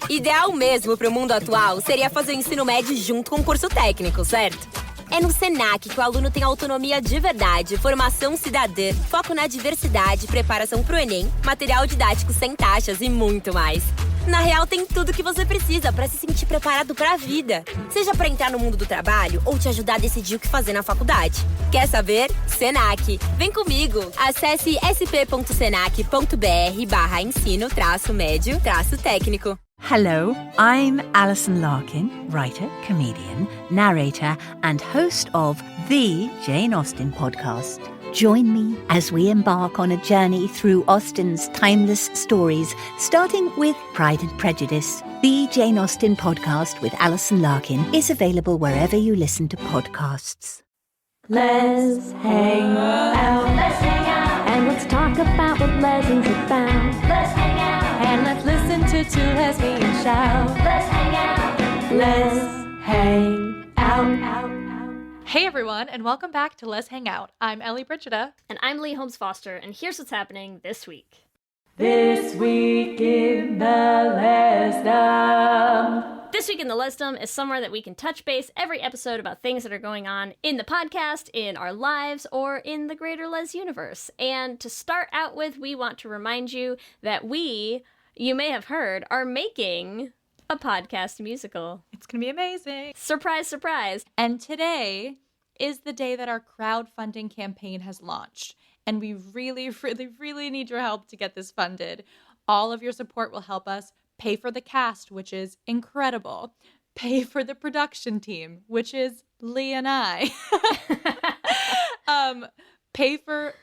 Ideal mesmo para o mundo atual seria fazer o ensino médio junto com o curso técnico, certo? É no Senac que o aluno tem autonomia de verdade, formação cidadã, foco na diversidade, preparação para o Enem, material didático sem taxas e muito mais. Na real, tem tudo que você precisa para se sentir preparado para a vida. Seja para entrar no mundo do trabalho ou te ajudar a decidir o que fazer na faculdade. Quer saber? Senac. Vem comigo! Acesse sp.senac.br/ensino-médio-técnico. Hello, I'm Alison Larkin, writer, comedian, narrator, and host of the Jane Austen podcast. Join me as we embark on a journey through Austen's timeless stories, starting with Pride and Prejudice. The Jane Austen podcast with Alison Larkin is available wherever you listen to podcasts. Let's hang out. Let's hang out. And let's talk about what lessons have found. Let's hang out. And let's listen to two lesbians shout. Let's hang out. Let's hang out. Hey everyone, and welcome back to Let's Hang Out. I'm Ellie Brigida. And I'm Lee Holmes Foster, and here's what's happening this week. This week in the Lesdom. This week in the Lesdom is somewhere that we can touch base every episode about things that are going on in the podcast, in our lives, or in the greater Les universe. And to start out with, we want to remind you that we, you may have heard, are making a podcast musical. It's going to be amazing. Surprise, surprise. And today is the day that our crowdfunding campaign has launched. And we really, really, really need your help to get this funded. All of your support will help us pay for the cast, which is incredible. Pay for the production team, which is Lee and I. Pay for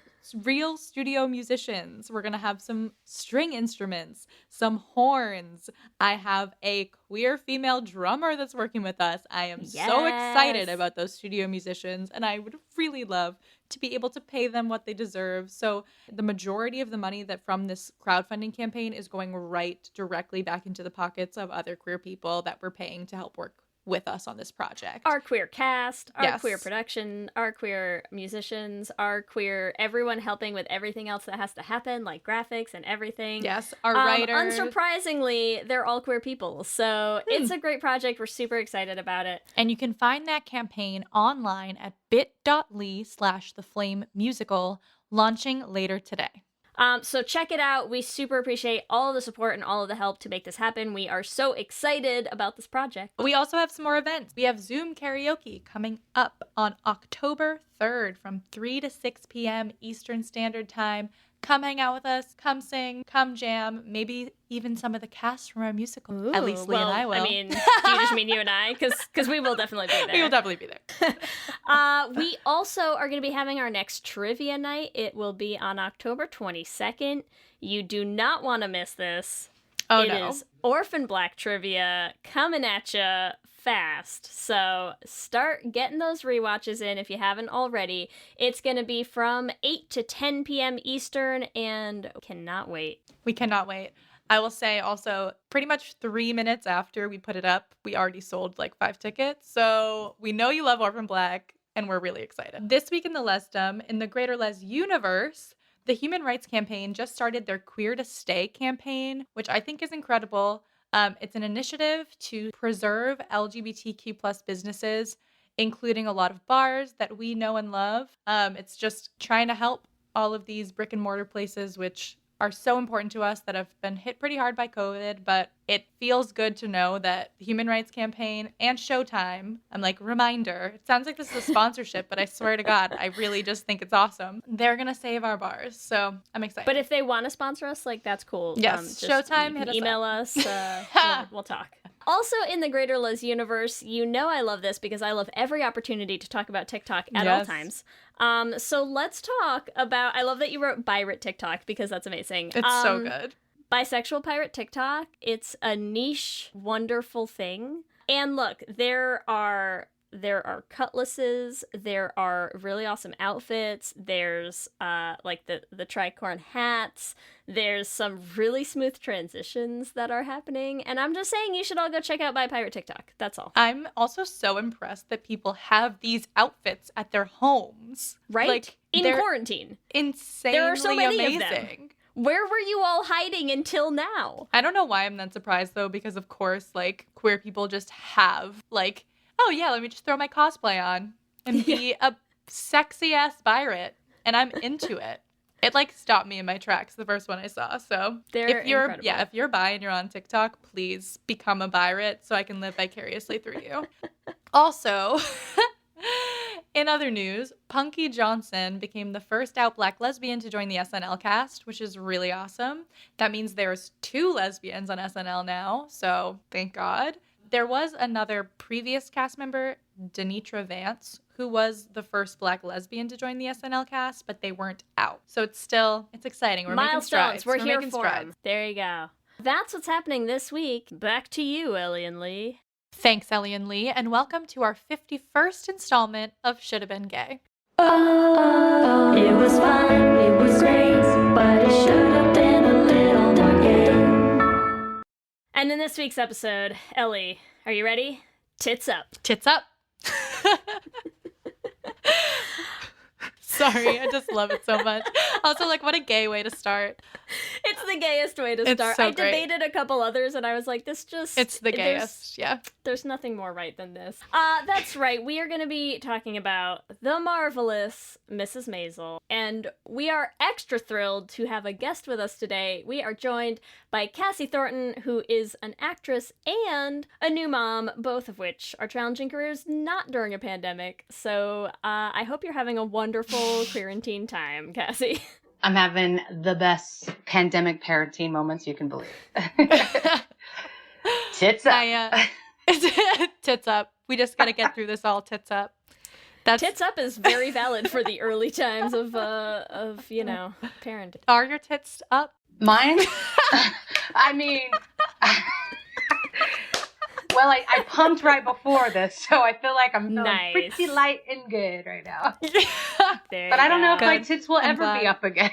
real studio musicians. We're going to have some string instruments, some horns. I have a queer female drummer that's working with us. I am so excited about those studio musicians, and I would really love to be able to pay them what they deserve. So the majority of the money that from this crowdfunding campaign is going right directly back into the pockets of other queer people that we're paying to help work with us on this project. Our queer cast, our queer production, our queer musicians, our queer everyone helping with everything else that has to happen, like graphics and everything. Yes, our writers. Unsurprisingly, they're all queer people. So it's a great project. We're super excited about it. And you can find that campaign online at bit.ly/theflamemusical, launching later today. So check it out. We super appreciate all of the support and all of the help to make this happen. We are so excited about this project. We also have some more events. We have Zoom karaoke coming up on October 3rd from 3 to 6 p.m. Eastern Standard Time. Come hang out with us, come sing, come jam, maybe even some of the cast from our musical. Ooh, at least Lee and I will. I mean, do you just mean you and I? Because we will definitely be there. We will definitely be there. We also are going to be having our next trivia night. It will be on October 22nd. You do not want to miss this. Oh, It no. is Orphan Black trivia coming at you fast. So start getting those rewatches in if you haven't already. It's going to be from 8 to 10 p.m. Eastern, and cannot wait. We cannot wait. I will say also, pretty much 3 minutes after we put it up, we already sold like 5 tickets. So we know you love Orphan Black, and we're really excited. This week in the Lesdom, in the greater Les universe, the Human Rights Campaign just started their Queer to Stay campaign, which I think is incredible. It's an initiative to preserve LGBTQ plus businesses, including a lot of bars that we know and love. It's just trying to help all of these brick and mortar places, which are so important to us, that have been hit pretty hard by COVID, but it feels good to know that the Human Rights Campaign and Showtime, I'm like, reminder, it sounds like this is a sponsorship, but I swear to God, I really just think it's awesome. They're going to save our bars, so I'm excited. But if they want to sponsor us, like, that's cool. Yes, Showtime, hit us email up. us. We'll talk. Also in the greater Les universe, you know I love this because I love every opportunity to talk about TikTok at all times. So let's talk about, I love that you wrote Pirate TikTok because that's amazing. It's so good. Bisexual Pirate TikTok, it's a niche, wonderful thing. And look, there are cutlasses, there are really awesome outfits, there's like the tricorn hats, there's some really smooth transitions that are happening, and I'm just saying you should all go check out By Pirate TikTok. That's all. I'm also so impressed that people have these outfits at their homes. Right? Like, in quarantine. Insanely There are so many amazing. of them. Where were you all hiding until now? I don't know why I'm then surprised, though, because, of course, like, queer people just have, like, oh, yeah, let me just throw my cosplay on and be a sexy-ass pirate. And I'm into it. It, like, stopped me in my tracks, the first one I saw. So They're if you're incredible. if you're bi and you're on TikTok, please become a pirate so I can live vicariously through you. Also, in other news, Punky Johnson became the first out Black lesbian to join the SNL cast, which is really awesome. That means there's 2 lesbians on SNL now, so thank God. There was another previous cast member, Denitra Vance, who was the first Black lesbian to join the SNL cast, but they weren't out. So it's exciting. We're making strides. We're here making for strides. them. There you go. That's what's happening this week. Back to you, Ellie and Lee. Thanks, Ellie and Lee, and welcome to our 51st installment of Shoulda Been Gay. Oh, it was fun, it was great, but it should have been a little more gay. And in this week's episode, Ellie, are you ready? Tits up. Tits up. Sorry, I just love it so much. Also, like, what a gay way to start. It's the gayest way to It's start. so I great. debated a couple others, and I was like, this just... It's the gayest, yeah. There's nothing more right than this. That's right. We are going to be talking about the marvelous Mrs. Maisel, and we are extra thrilled to have a guest with us today. We are joined by Kassie Thornton, who is an actress and a new mom, both of which are challenging careers not during a pandemic. So I hope you're having a wonderful quarantine time, Kassie. I'm having the best pandemic parenting moments you can believe. Tits up. Tits up. We just got to get through this all tits up. Tits up is very valid for the early times of parenting. Are your tits up? Mine? I mean, well, I pumped right before this, so I feel like I'm feeling Nice. pretty light and good right now. There But I don't know if you my Good. tits will I'm ever glad. be up again.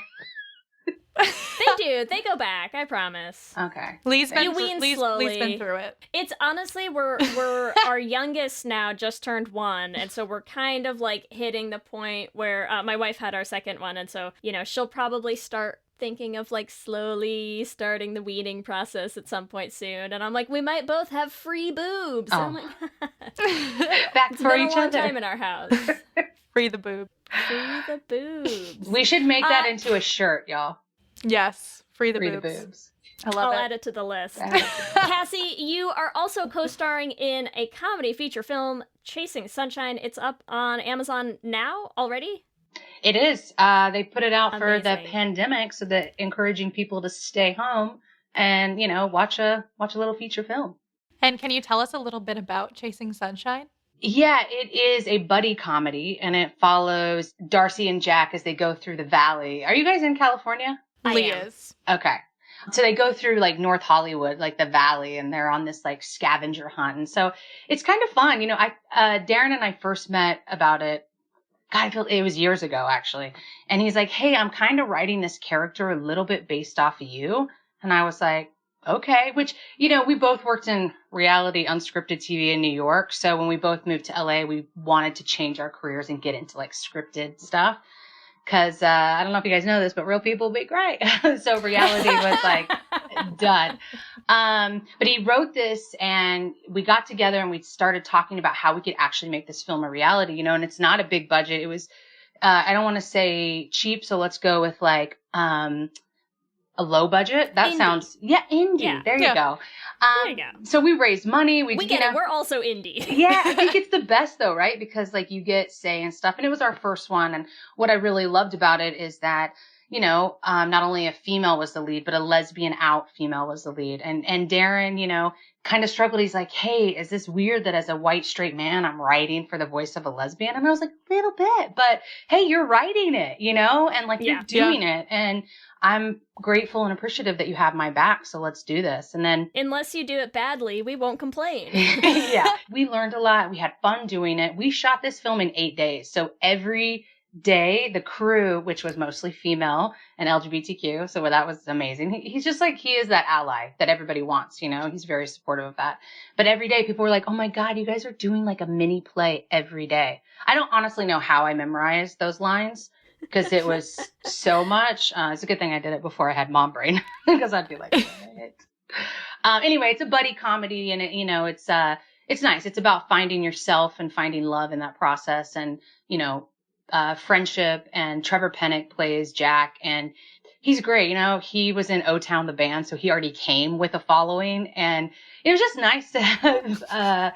They do. They go back. I promise. Okay. Lee's been, You wean Lee's slowly. been through it. It's honestly, we're our youngest now just turned 1, and so we're kind of like hitting the point where my wife had our second one, and so she'll probably start thinking of like slowly starting the weaning process at some point soon, and I'm like, we might both have free boobs. And I'm like, Back it's for been each a long other. time in our house. Free the boob. Free the boobs. We should make that into a shirt, y'all. Yes. Free the Free boobs. the boobs. I love I'll it. add it to the list. Add it Kassie, you are also co-starring in a comedy feature film, Chasing Sunshine. It's up on Amazon now already? It is. They put it out for the Amazing. pandemic, so that encouraging people to stay home and watch a little feature film. And can you tell us a little bit about Chasing Sunshine? Yeah, it is a buddy comedy, and it follows Darcy and Jack as they go through the valley. Are you guys in California? I Lee am. is. Okay. So they go through like North Hollywood, like the valley, and they're on this like scavenger hunt. And so it's kind of fun. Darren and I first met about it. God, I feel it was years ago actually. And he's like, hey, I'm kind of writing this character a little bit based off of you. And I was like, okay, which, we both worked in reality unscripted TV in New York. So when we both moved to LA, we wanted to change our careers and get into like scripted stuff. Cause, I don't know if you guys know this, but real people be great. So reality was like done. But he wrote this and we got together and we started talking about how we could actually make this film a reality, and it's not a big budget. It was, I don't want to say cheap. So let's go with like, a low budget. That Indie. sounds, indie. Yeah. There Yeah. you go. There you go. So we raised money. We get it. We're also indie. Yeah, I think it's the best though, right? Because like you get say and stuff. And it was our first one. And what I really loved about it is that, not only a female was the lead, but a lesbian out female was the lead. And Darren, kind of struggled. He's like, hey, is this weird that as a white straight man, I'm writing for the voice of a lesbian? And I was like, a little bit, but hey, you're writing it, and like Yeah. you're doing it. And I'm grateful and appreciative that you have my back. So let's do this. And then Unless you do it badly, we won't complain. yeah, we learned a lot. We had fun doing it. We shot this film in 8 days. So every day, the crew, which was mostly female and LGBTQ, so that was amazing. He's just like, he is that ally that everybody wants, he's very supportive of that. But every day people were like, oh my God, you guys are doing like a mini play every day. I don't honestly know how I memorized those lines. because it was so much. It's a good thing I did it before I had mom brain because I'd be like, what? Anyway, it's a buddy comedy, and it's nice. It's about finding yourself and finding love in that process, and friendship. And Trevor Pennick plays Jack, and he's great. He was in O-Town the band, so he already came with a following, and it was just nice to have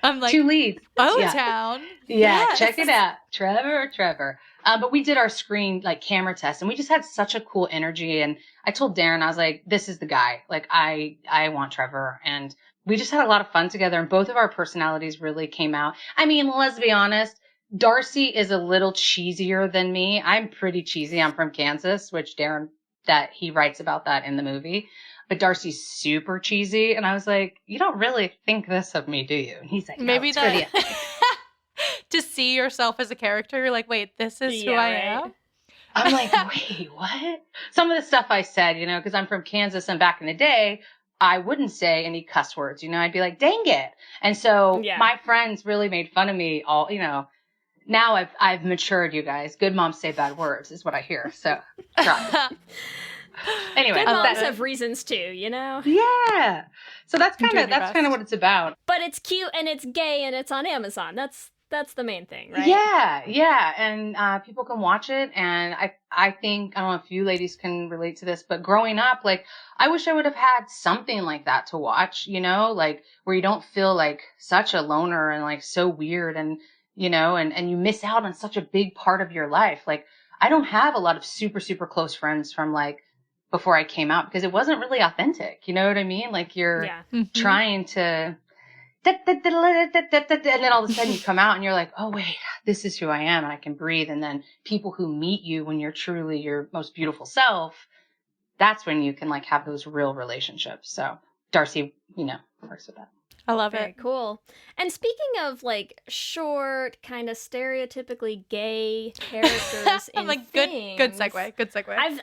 I'm like, two leads. O-Town. Yeah, Yes. check it out, Trevor. But we did our screen camera test, and we just had such a cool energy. And I told Darren, I was like, "This is the guy. Like, I want Trevor." And we just had a lot of fun together, and both of our personalities really came out. I mean, let's be honest. Darcy is a little cheesier than me. I'm pretty cheesy. I'm from Kansas, which Darren, that he writes about that in the movie. But Darcy's super cheesy. And I was like, you don't really think this of me, do you? And he's like, no, Maybe it's for the to see yourself as a character, you're like, wait, this is who I am? I'm like, wait, what? Some of the stuff I said, because I'm from Kansas, and back in the day, I wouldn't say any cuss words. I'd be like, dang it. And so my friends really made fun of me all, now I've matured, you guys. Good moms say bad words is what I hear. So try. Anyway, Good moms have reasons too, Yeah. So that's kind of what it's about. But it's cute and it's gay and it's on Amazon. That's the main thing, right? Yeah. And people can watch it. And I think, I don't know if you ladies can relate to this, but growing up, I wish I would have had something like that to watch, where you don't feel like such a loner and so weird and, and you miss out on such a big part of your life. I don't have a lot of super, super close friends from before I came out, because it wasn't really authentic. You know what I mean? You're trying to, and then all of a sudden you come out and you're like, oh wait, this is who I am, and I can breathe. And then people who meet you when you're truly your most beautiful self, that's when you can have those real relationships. So Darcy, works with that. I love Very it. cool. And speaking of short, kind of stereotypically gay characters in things, good segue.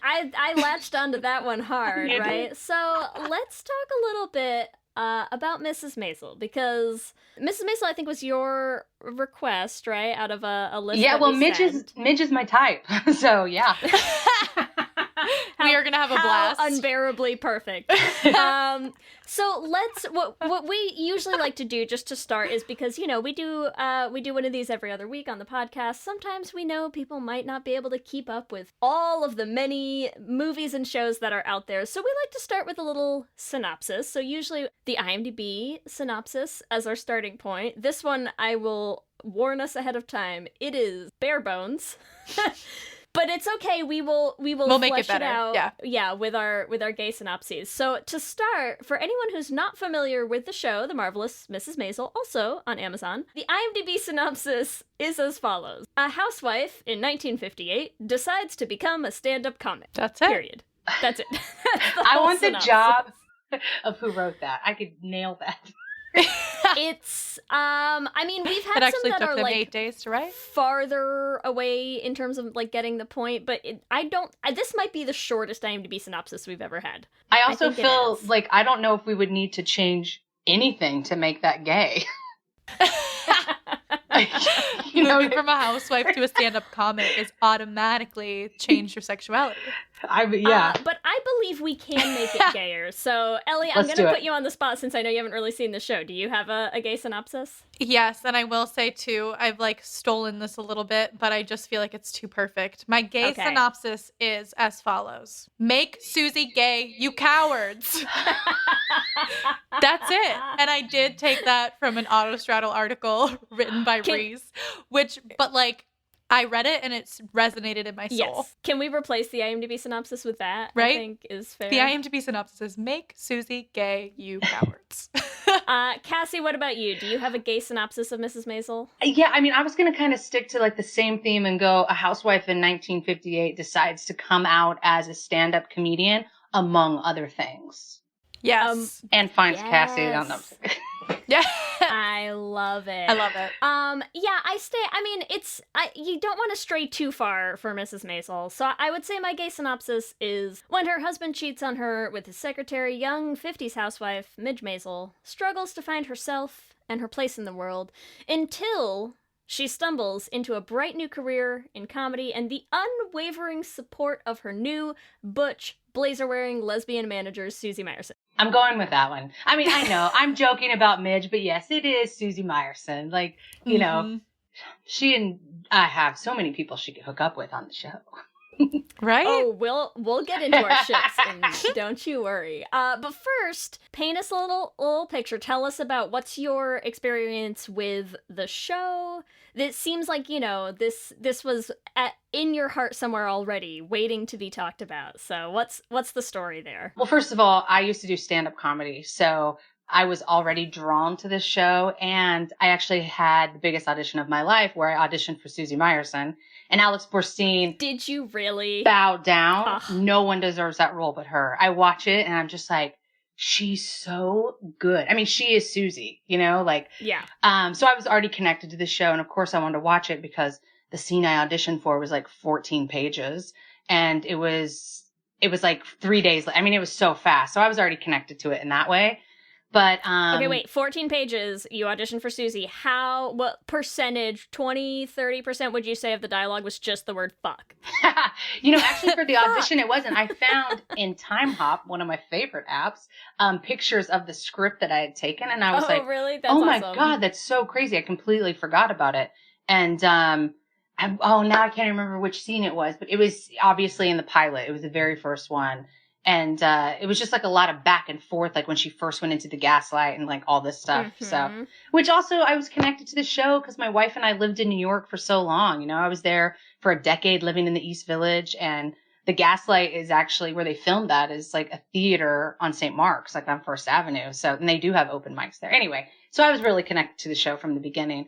I latched onto that one hard, right? So let's talk a little bit about Mrs. Maisel, because Mrs. Maisel, I think, was your request, right? Out of a list. Yeah, that well, we Midge is my type, so yeah. We are gonna have a blast. Unbearably perfect. So what we usually like to do just to start is, because we do one of these every other week on the podcast. Sometimes we know people might not be able to keep up with all of the many movies and shows that are out there. So we like to start with a little synopsis. So usually the IMDb synopsis as our starting point. This one I will warn us ahead of time. It is bare bones. But it's okay. We'll make flesh it better. out. Yeah, with our gay synopses. So to start, for anyone who's not familiar with the show, The Marvelous Mrs. Maisel, also on Amazon, the IMDb synopsis is as follows: a housewife in 1958 decides to become a stand-up comic. That's it. Period. That's it. That's I whole want synopsis. the job of who wrote that. I could nail that. It's I mean, we've had It actually some that took are them 8 days to write. farther away in terms of getting the point, but this might be the shortest IMDb synopsis we've ever had. I also think it feel is. I don't know if we would need to change anything to make that gay. Moving from a housewife to a stand-up comic is automatically change your sexuality. But I believe we can make it gayer. So, Ellie, I'm Let's going do to it. put you on the spot since I know you haven't really seen the show. Do you have a gay synopsis? Yes, and I will say too, I've stolen this a little bit, but I just feel like it's too perfect. My gay Okay. synopsis is as follows: make Susie gay, you cowards. That's it. And I did take that from an Autostraddle article written by Reese, but I read it and it's resonated in my soul. Yes. Can we replace the IMDb synopsis with that? Right? I think is fair. The IMDb synopsis is make Susie gay, you cowards. Cassie, what about you? Do you have a gay synopsis of Mrs. Maisel? Yeah, I mean, I was going to kind of stick to the same theme and go, a housewife in 1958 decides to come out as a stand-up comedian, among other things. Yes. And finds Cassie. I don't know. Yeah. I love it. I love it. You don't want to stray too far for Mrs. Maisel. So I would say my gay synopsis is: when her husband cheats on her with his secretary, young 50s housewife Midge Maisel struggles to find herself and her place in the world until she stumbles into a bright new career in comedy and the unwavering support of her new, butch, blazer-wearing lesbian manager, Susie Meyerson. I'm going with that one. I mean, I know I'm joking about Midge, but yes, it is Susie Meyerson. Like, you know, she and I have so many people she could hook up with on the show. Right? Oh, we'll get into our ships, and don't you worry. But first, paint us a little picture. Tell us about what's your experience with the show. This seems like, you know, this was in your heart somewhere already, waiting to be talked about. So what's the story there? Well, first of all, I used to do stand-up comedy, so I was already drawn to this show, and I actually had the biggest audition of my life where I auditioned for Susie Meyerson. And Alex Borstein. Did you really? Bowed down. Ugh. No one deserves that role but her. I watch it and I'm just like, she's so good. I mean, she is Susie, you know, like, yeah. So I was already connected to the show. And of course I wanted to watch it because the scene I auditioned for was like 14 pages and it was like 3 days. I mean, it was so fast. So I was already connected to it in that way. But, okay, wait, 14 pages, you auditioned for Susie. What percentage, 20, 30% would you say of the dialogue was just the word fuck? You know, actually for the audition, it wasn't. I found in Time Hop, one of my favorite apps, pictures of the script that I had taken. And I was like, really? That's oh my awesome. God, that's so crazy. I completely forgot about it. And, now I can't remember which scene it was, but it was obviously in the pilot. It was the very first one. And it was just like a lot of back and forth, like when she first went into the gaslight and like all this stuff. Mm-hmm. So, which also I was connected to the show because my wife and I lived in New York for so long. You know, I was there for a decade living in the East Village, and the Gaslight is actually where they filmed that is like a theater on St. Mark's, like on First Avenue. So, and they do have open mics there. Anyway, so I was really connected to the show from the beginning.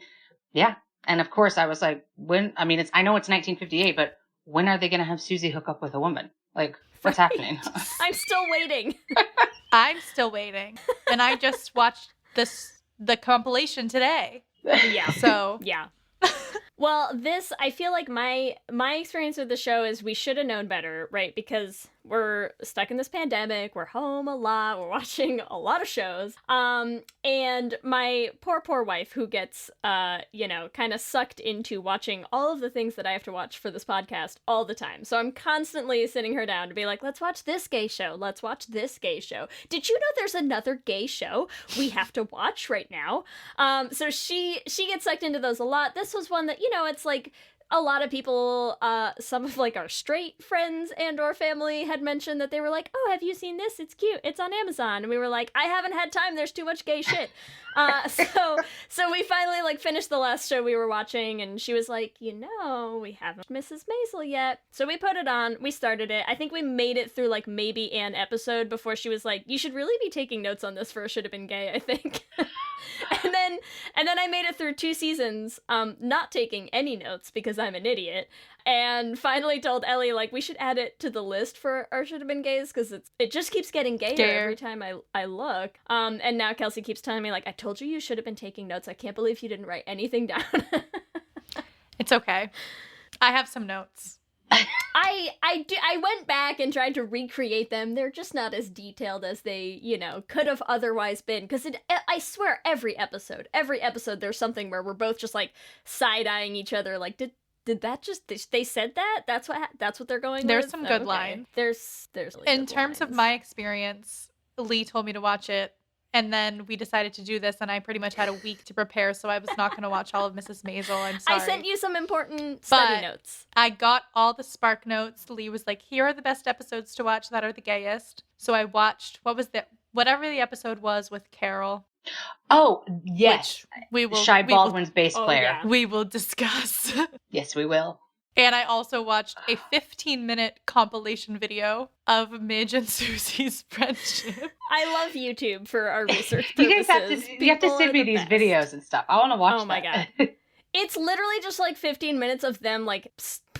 Yeah. And of course I was like, I know it's 1958, but when are they going to have Susie hook up with a woman? Like, what's happening? I'm still waiting. I'm still waiting. And I just watched the compilation today. Yeah. So yeah. Well, I feel like my experience with the show is we should have known better, right? Because we're stuck in this pandemic, we're home a lot, we're watching a lot of shows. And my poor wife who gets, kind of sucked into watching all of the things that I have to watch for this podcast all the time. So I'm constantly sitting her down to be like, let's watch this gay show. Let's watch this gay show. Did you know there's another gay show we have to watch right now? So she gets sucked into those a lot. This was one that, it's like a lot of people, some of like our straight friends and or family had mentioned that they were like, oh, have you seen this? It's cute. It's on Amazon. And we were like, I haven't had time. There's too much gay shit. So we finally like finished the last show we were watching, and she was like, we haven't Mrs. Maisel yet. So we put it on. We started it. I think we made it through like maybe an episode before she was like, you should really be taking notes on this for Should Have Been Gay, I think. And then I made it through 2 seasons, not taking any notes because I'm an idiot, and finally told Ellie, like, we should add it to the list for our Should Have Been Gays because it just keeps getting gayer every time I look. And now Kelsey keeps telling me, like, I told you should have been taking notes. I can't believe you didn't write anything down. it's okay. I have some notes. I went back and tried to recreate them. They're just not as detailed as they, could have otherwise been. Because I swear, every episode, there's something where we're both just like side-eyeing each other. Like, did that just? They said that? That's what they're going. There's with? some good lines. There's really in good terms lines. of my experience, Lee told me to watch it. And then we decided to do this, and I pretty much had a week to prepare, so I was not going to watch all of Mrs. Maisel. I'm sorry. I sent you some important study notes. I got all the Spark notes. Lee was like, here are the best episodes to watch that are the gayest. So I watched, whatever the episode was with Carol. Oh, yes. Shy Baldwin's bass player. Yeah. We will discuss. Yes, we will. And I also watched a 15-minute compilation video of Midge and Susie's friendship. I love YouTube for our research purposes. You have to send me these videos and stuff. I want to watch that. Oh my God. It's literally just like 15 minutes of them like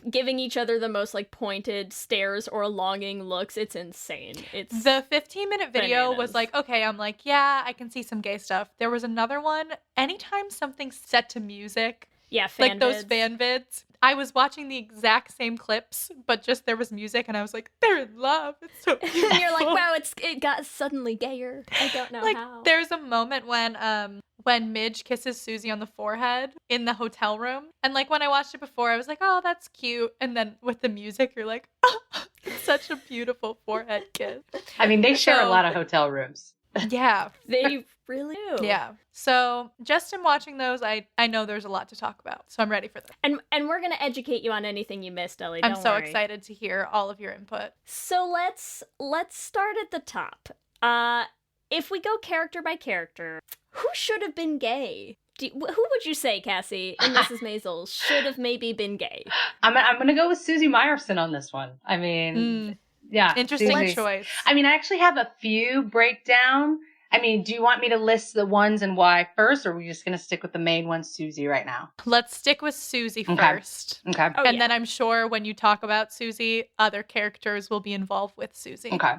giving each other the most like pointed stares or longing looks. It's insane. It's the 15-minute video bananas. was like, okay, I'm like, yeah, I can see some gay stuff. There was another one. Anytime something's set to music, fan those vids. fan vids, I was watching the exact same clips, but just there was music, and I was like, they're in love. It's so beautiful. And you're like, wow, it got suddenly gayer. I don't know like, how. There's a moment when when Midge kisses Susie on the forehead in the hotel room. And like when I watched it before, I was like, oh, that's cute. And then with the music, you're like, oh, it's such a beautiful forehead kiss. I mean, they share a lot of hotel rooms. Yeah. They really do. Yeah. So just in watching those, I know there's a lot to talk about. So I'm ready for this. And we're going to educate you on anything you missed, Ellie. I'm Don't so worry. excited to hear all of your input. So let's start at the top. If we go character by character, who should have been gay? Who would you say, Kassie, and Mrs. Maisel should have maybe been gay? I'm going to go with Susie Meyerson on this one. I mean, yeah. Interesting Susie. choice. I mean, I actually have a few breakdown. I mean, do you want me to list the ones and why first, or are we just going to stick with the main one, Susie, right now? Let's stick with Susie Okay. first. Okay. Oh, And yeah. then I'm sure when you talk about Susie, other characters will be involved with Susie. Okay.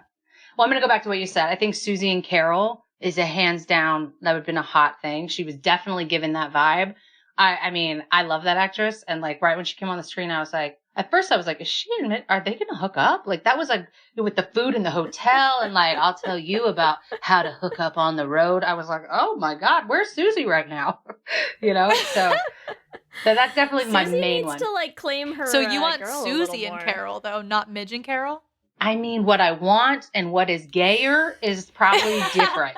Well, I'm going to go back to what you said. I think Susie and Carol is a hands down, that would have been a hot thing. She was definitely given that vibe. I mean, I love that actress. And like right when she came on the screen, I was like, at first I was like, is she admit, are they going to hook up? Like that was like with the food in the hotel and like, I'll tell you about how to hook up on the road. I was like, oh my God, where's Susie right now? You know, so that's definitely my Susie main needs one. to like claim her. So you want girl a little Susie and more. Carol, though, not Midge and Carol? I mean, what I want and what is gayer is probably different.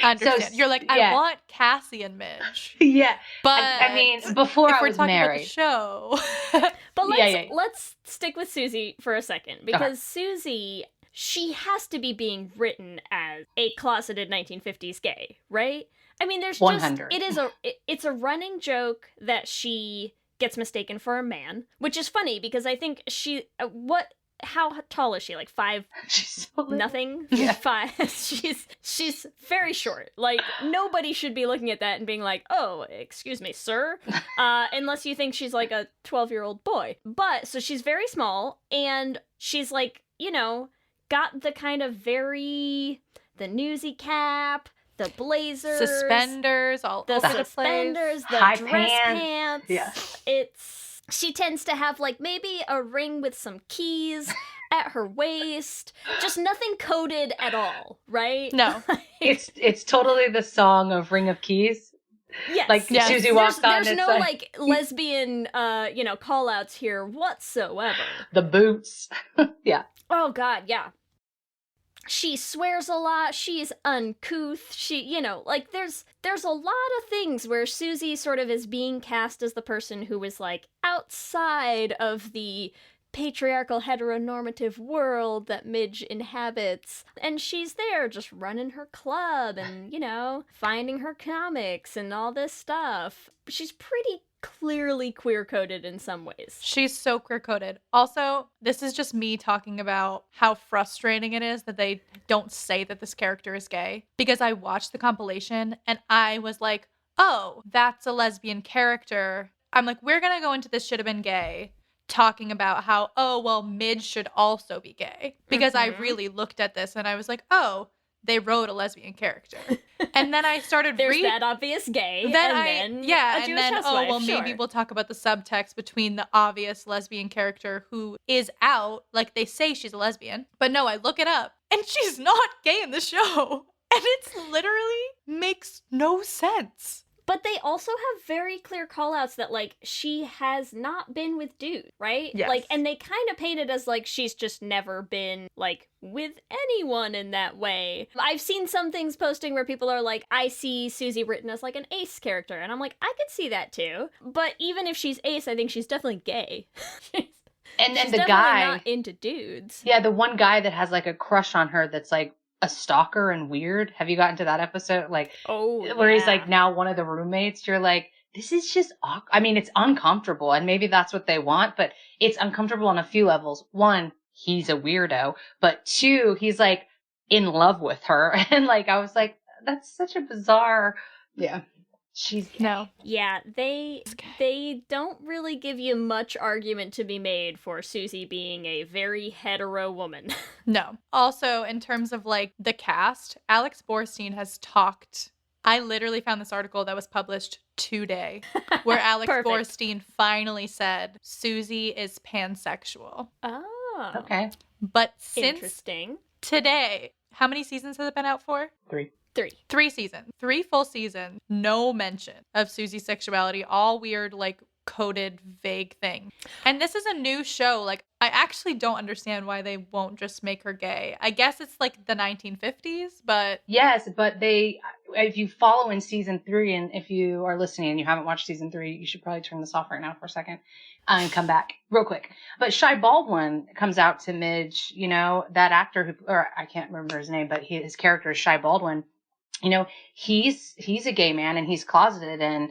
I understand. So, You're like, yeah. I want Kassie and Midge. Yeah. But I mean, before if I we're was talking married. about the show. But Yeah. let's stick with Susie for a second because Susie, she has to be being written as a closeted 1950s gay, right? I mean, there's 100. it's a running joke that she gets mistaken for a man, which is funny because I think how tall is she? Like 5 She's so little. nothing? Yeah. 5. She's very short. Like nobody should be looking at that and being like, "Oh, excuse me, sir," unless you think she's like a 12-year-old boy. But so she's very small and she's like, got the kind of the newsy cap, the blazers, Suspenders all the over the place. suspenders, the High dress pants. pants. Yeah. She tends to have like maybe a ring with some keys at her waist. Just nothing coded at all, right? No. It's totally the song of Ring of Keys. Yes. Like Yes. Susie walks on. There's It's no like lesbian call outs here whatsoever. the boots. Yeah. Oh god, yeah. She swears a lot, she's uncouth, there's a lot of things where Susie sort of is being cast as the person who is like outside of the patriarchal heteronormative world that Midge inhabits. And she's there just running her club and, finding her comics and all this stuff. She's pretty clearly queer-coded in some ways. She's so queer-coded. Also, this is just me talking about how frustrating it is that they don't say that this character is gay. Because I watched the compilation and I was like, oh, that's a lesbian character. I'm like, we're going to go into this should have been gay, talking about how, oh, well, Midge should also be gay. Because I really looked at this and I was like, oh, they wrote a lesbian character. And then I started There's that obvious gay, then and then housewife, maybe we'll talk about the subtext between the obvious lesbian character who is out, like they say she's a lesbian. But no, I look it up, and she's not gay in the show. And it's literally makes no sense. But they also have very clear call-outs that, like, she has not been with dudes, right? Yes. Like, and they kind of paint it as, like, she's just never been, like, with anyone in that way. I've seen some things posting where people are like, I see Susie written as, like, an ace character. And I'm like, I could see that, too. But even if she's ace, I think she's definitely gay. And she's the definitely guy, not into dudes. yeah, the one guy that has like a crush on her that's like a stalker and weird. Have you gotten to that episode? Like, where he's like now one of the roommates. You're like, this is just awkward. I mean, it's uncomfortable, and maybe that's what they want, but it's uncomfortable on a few levels. One, he's a weirdo, but 2, he's like in love with her, and like I was like, that's such a bizarre. Yeah, she's gay. No. Yeah, they don't really give you much argument to be made for Susie being a very hetero woman. No. Also, in terms of like the cast, Alex Borstein has talked. I literally found this article that was published today where Alex Perfect. Borstein finally said Susie is pansexual. Oh. Okay, But since Interesting. today, how many seasons has it been out for? 3. 3 seasons. 3 full seasons. No mention of Susie's sexuality. All weird, like, coded, vague thing. And this is a new show. Like, I actually don't understand why they won't just make her gay. I guess it's like the 1950s, but... Yes, but if you follow in season 3, and if you are listening and you haven't watched season 3, you should probably turn this off right now for a second and come back real quick. But Shai Baldwin comes out to Midge, you know, that actor who, or I can't remember his name, but his character is Shai Baldwin. You know, he's a gay man and he's closeted, and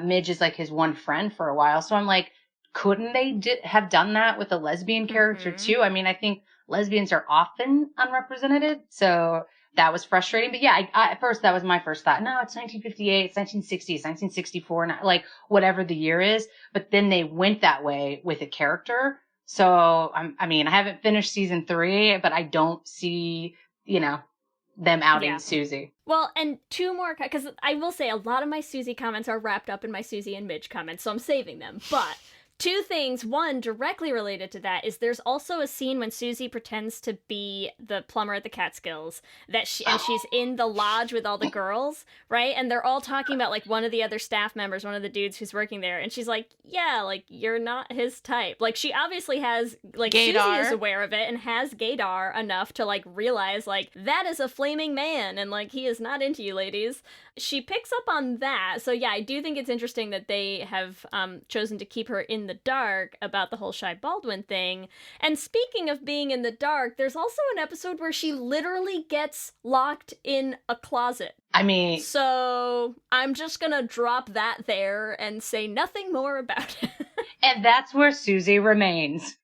Midge is like his one friend for a while. So I'm like, couldn't they have done that with a lesbian character too? I mean, I think lesbians are often unrepresented. So that was frustrating. But yeah, at first that was my first thought. No, it's 1958, it's 1960, it's 1964, not like whatever the year is. But then they went that way with a character. So I mean, I haven't finished season 3, but I don't see, you know, them outing Susie. Well, and 2 more, because I will say a lot of my Susie comments are wrapped up in my Susie and Midge comments, so I'm saving them. But 2 things. One, directly related to that, is there's also a scene when Susie pretends to be the plumber at the Catskills, and she's in the lodge with all the girls, right? And they're all talking about, like, one of the other staff members, one of the dudes who's working there, and she's like, yeah, like, you're not his type. Like, she obviously has, like, gaydar. Susie is aware of it and has gaydar enough to, like, realize, like, that is a flaming man, and, like, he is not into you, ladies. She picks up on that, so yeah, I do think it's interesting that they have chosen to keep her in the dark about the whole Shai Baldwin thing. And speaking of being in the dark, there's also an episode where she literally gets locked in a closet. I mean... So I'm just gonna drop that there and say nothing more about it. And that's where Susie remains.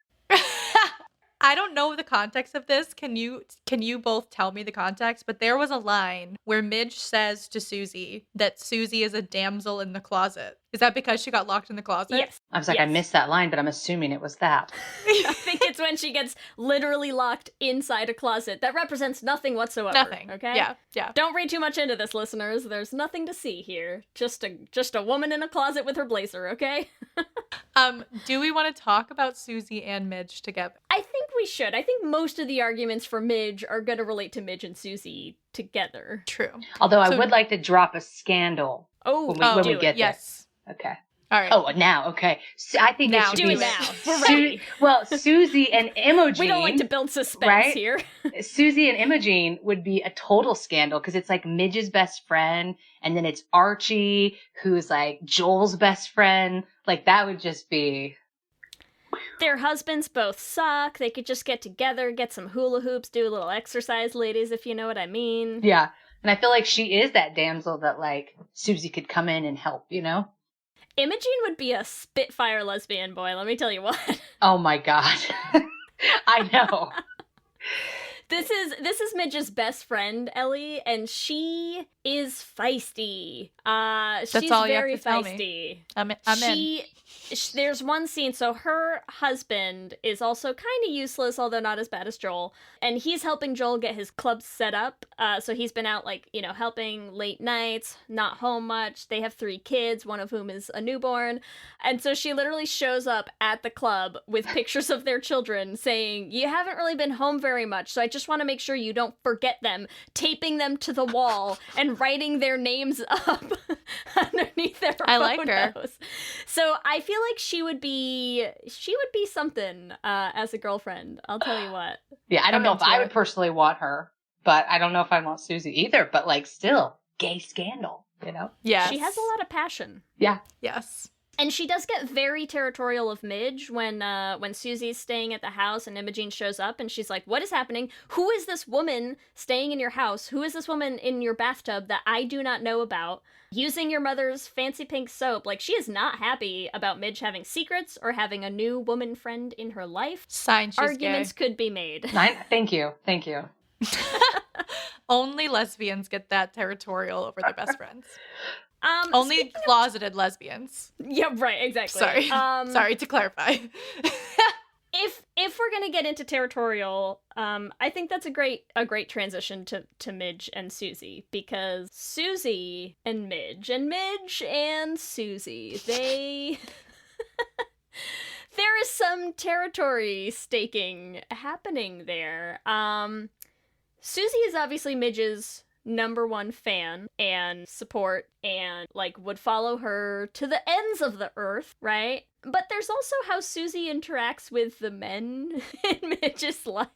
I don't know the context of this. Can you both tell me the context? But there was a line where Midge says to Susie that Susie is a damsel in the closet. Is that because she got locked in the closet? Yes. I was like, yes. I missed that line, but I'm assuming it was that. I think it's when she gets literally locked inside a closet. That represents nothing whatsoever. Nothing. Okay? Yeah. Don't read too much into this, listeners. There's nothing to see here. Just a woman in a closet with her blazer, okay? Do we want to talk about Susie and Midge together? I think we should. I think most of the arguments for Midge are going to relate to Midge and Susie together. True. Although I would like to drop a scandal when we get there. Okay. All right. Oh, now, okay. So I think now. it should Do be it now. We're ready. Well, Susie and Imogen. We don't like to build suspense right? here. Susie and Imogen would be a total scandal because it's like Midge's best friend, and then it's Archie, who's like Joel's best friend. Like, that would just be... Their husbands both suck. They could just get together, get some hula hoops, do a little exercise, ladies, if you know what I mean. Yeah. And I feel like she is that damsel that, like, Susie could come in and help, you know? Imogen would be a spitfire lesbian, boy, let me tell you what. Oh my god. I know. This is Midge's best friend, Ellie, and she is feisty. She's all you have very to tell feisty. Me. I'm in. There's one scene, so her husband is also kind of useless, although not as bad as Joel, and he's helping Joel get his club set up. So he's been out, like, you know, helping late nights, not home much. They have 3 kids, one of whom is a newborn, and so she literally shows up at the club with pictures of their children saying, "You haven't really been home very much, so I just want to make sure you don't forget them," taping them to the wall and writing their names up underneath their photos. I like her. So I feel like she would be something as a girlfriend. I'll tell you what. Yeah, I don't know if I would personally want her, but I don't know if I want Susie either. But, like, still, gay scandal, you know? Yeah. She has a lot of passion. Yeah. Yes. And she does get very territorial of Midge when Susie's staying at the house and Imogen shows up and she's like, "What is happening? Who is this woman staying in your house? Who is this woman in your bathtub that I do not know about? Using your mother's fancy pink soap." Like, she is not happy about Midge having secrets or having a new woman friend in her life. Sign she's Arguments gay. could be made. Thank you. Only lesbians get that territorial over their best friends. Only closeted lesbians. Yeah, right, exactly. Sorry to clarify. If we're gonna get into territorial, I think that's a great transition to Midge and Susie, because Susie and Midge and Susie, they there is some territory staking happening there. Susie is obviously Midge's #1 fan and support and like would follow her to the ends of the earth, right? But there's also how Susie interacts with the men in Midge's life.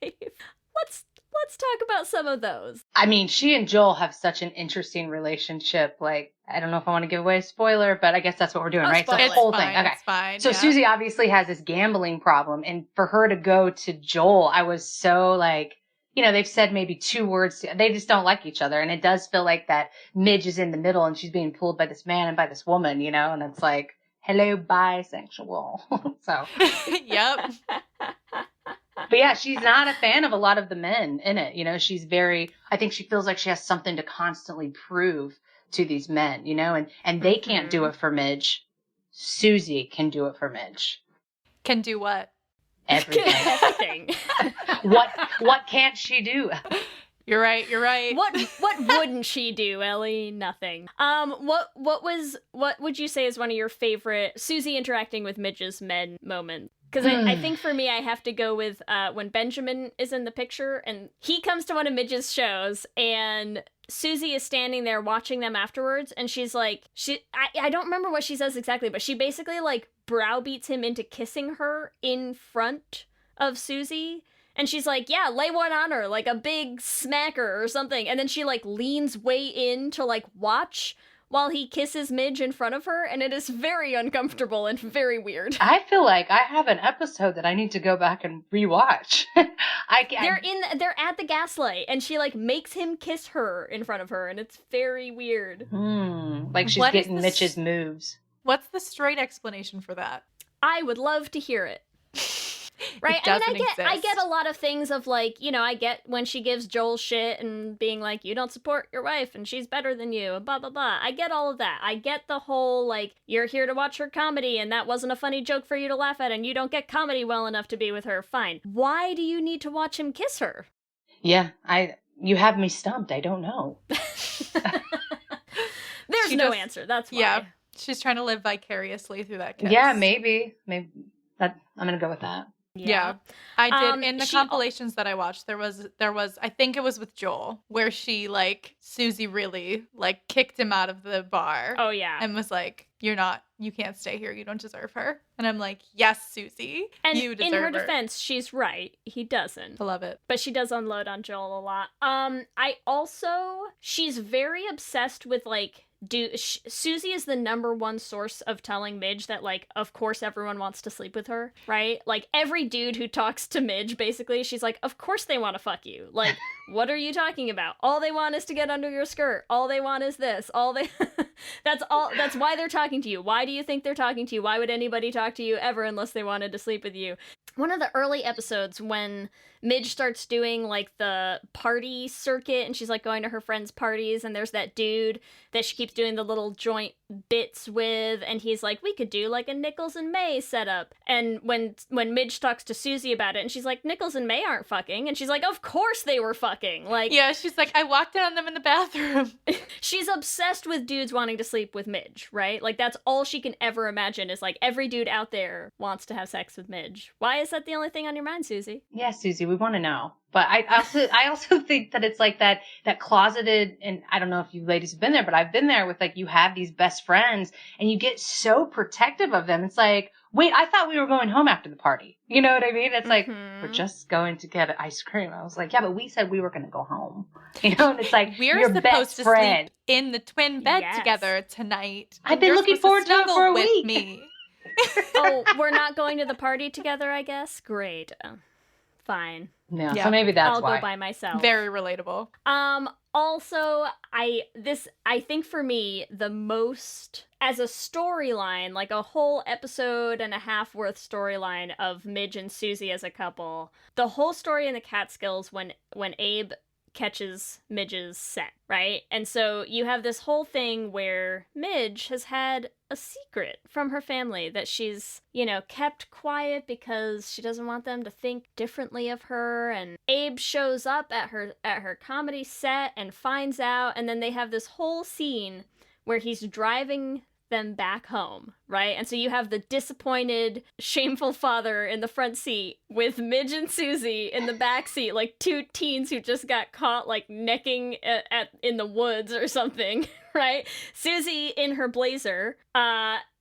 Let's talk about some of those. I mean, she and Joel have such an interesting relationship. Like, I don't know if I want to give away a spoiler, but I guess that's what we're doing, right? So the whole thing. Okay. It's fine. So Susie obviously has this gambling problem. And for her to go to Joel, I was so like, they've said maybe 2 words. They just don't like each other. And it does feel like that Midge is in the middle and she's being pulled by this man and by this woman, and it's like, hello, bisexual. So. Yep. But yeah, she's not a fan of a lot of the men in it. She's I think she feels like she has something to constantly prove to these men, and they can't do it for Midge. Susie can do it for Midge. Can do what? Everything. What can't she do? You're right. What wouldn't she do, Ellie? Nothing. What would you say is one of your favorite Susie interacting with Midge's men moments? Because I think for me, I have to go with when Benjamin is in the picture and he comes to one of Midge's shows and Susie is standing there watching them afterwards and she's like, I don't remember what she says exactly, but she basically like browbeats him into kissing her in front of Susie. And she's like, yeah, lay one on her, like a big smacker or something. And then she like leans way in to like watch while he kisses Midge in front of her, and it is very uncomfortable and very weird. I feel like I have an episode that I need to go back and rewatch. They're at the gaslight, and she like makes him kiss her in front of her, and it's very weird. Like she's getting Mitch's moves. What's the straight explanation for that? I would love to hear it. Right, I get a lot of things of like, I get when she gives Joel shit and being like, you don't support your wife and she's better than you and blah blah blah. I get all of that. I get the whole like, you're here to watch her comedy and that wasn't a funny joke for you to laugh at and you don't get comedy well enough to be with her. Fine. Why do you need to watch him kiss her? Yeah, you have me stumped. I don't know. There's no answer. That's why. Yeah, she's trying to live vicariously through that kiss. Yeah, maybe I'm gonna go with that. Yeah, I did. In the compilations that I watched, there was, I think it was with Joel, where she, like, Susie really, like, kicked him out of the bar. Oh, yeah. And was like, you can't stay here. You don't deserve her. And I'm like, yes, Susie, and you deserve her. In her defense, she's right. He doesn't. I love it. But she does unload on Joel a lot. She's very obsessed with, like, Susie is the #1 source of telling Midge that, like, of course everyone wants to sleep with her, right? Like, every dude who talks to Midge, basically, she's like, of course they want to fuck you. Like, what are you talking about? All they want is to get under your skirt. All they want is this. That's why they're talking to you. Why do you think they're talking to you? Why would anybody talk to you ever unless they wanted to sleep with you? One of the early episodes when Midge starts doing, like, the party circuit and she's, like, going to her friends' parties and there's that dude that she keeps doing the little joint bits with and he's like, we could do, like, a Nichols and May setup. And when Midge talks to Susie about it and she's like, Nichols and May aren't fucking. And she's like, of course they were fucking. Like, yeah, she's like, I walked in on them in the bathroom. She's obsessed with dudes wanting to sleep with Midge, right? Like, that's all she can ever imagine is, like, every dude out there wants to have sex with Midge. Why is that the only thing on your mind, Susie? Yeah, Susie, we want to know. But I also think that it's like that closeted, and I don't know if you ladies have been there, but I've been there with, like, you have these best friends and you get so protective of them. It's like, wait, I thought we were going home after the party. You know what I mean? It's like, we're just going to get ice cream. I was like, yeah, but we said we were going to go home. And it's like, we're your supposed best to friend. sleep in the twin bed together tonight. I've been looking forward to it for a week. Me. Oh, we're not going to the party together, I guess? Great. Fine. Yeah, so maybe that's why. I'll go by myself. Very relatable. Also, I think for me, the most, as a storyline, like a whole episode and a half worth storyline of Midge and Susie as a couple, the whole story in the Catskills when Abe catches Midge's set, right? And so you have this whole thing where Midge has had a secret from her family that she's, kept quiet because she doesn't want them to think differently of her. And Abe shows up at her comedy set and finds out, and then they have this whole scene where he's driving them back home, right? And so you have the disappointed, shameful father in the front seat with Midge and Susie in the back seat, like two teens who just got caught like necking in the woods or something, right? Susie in her blazer,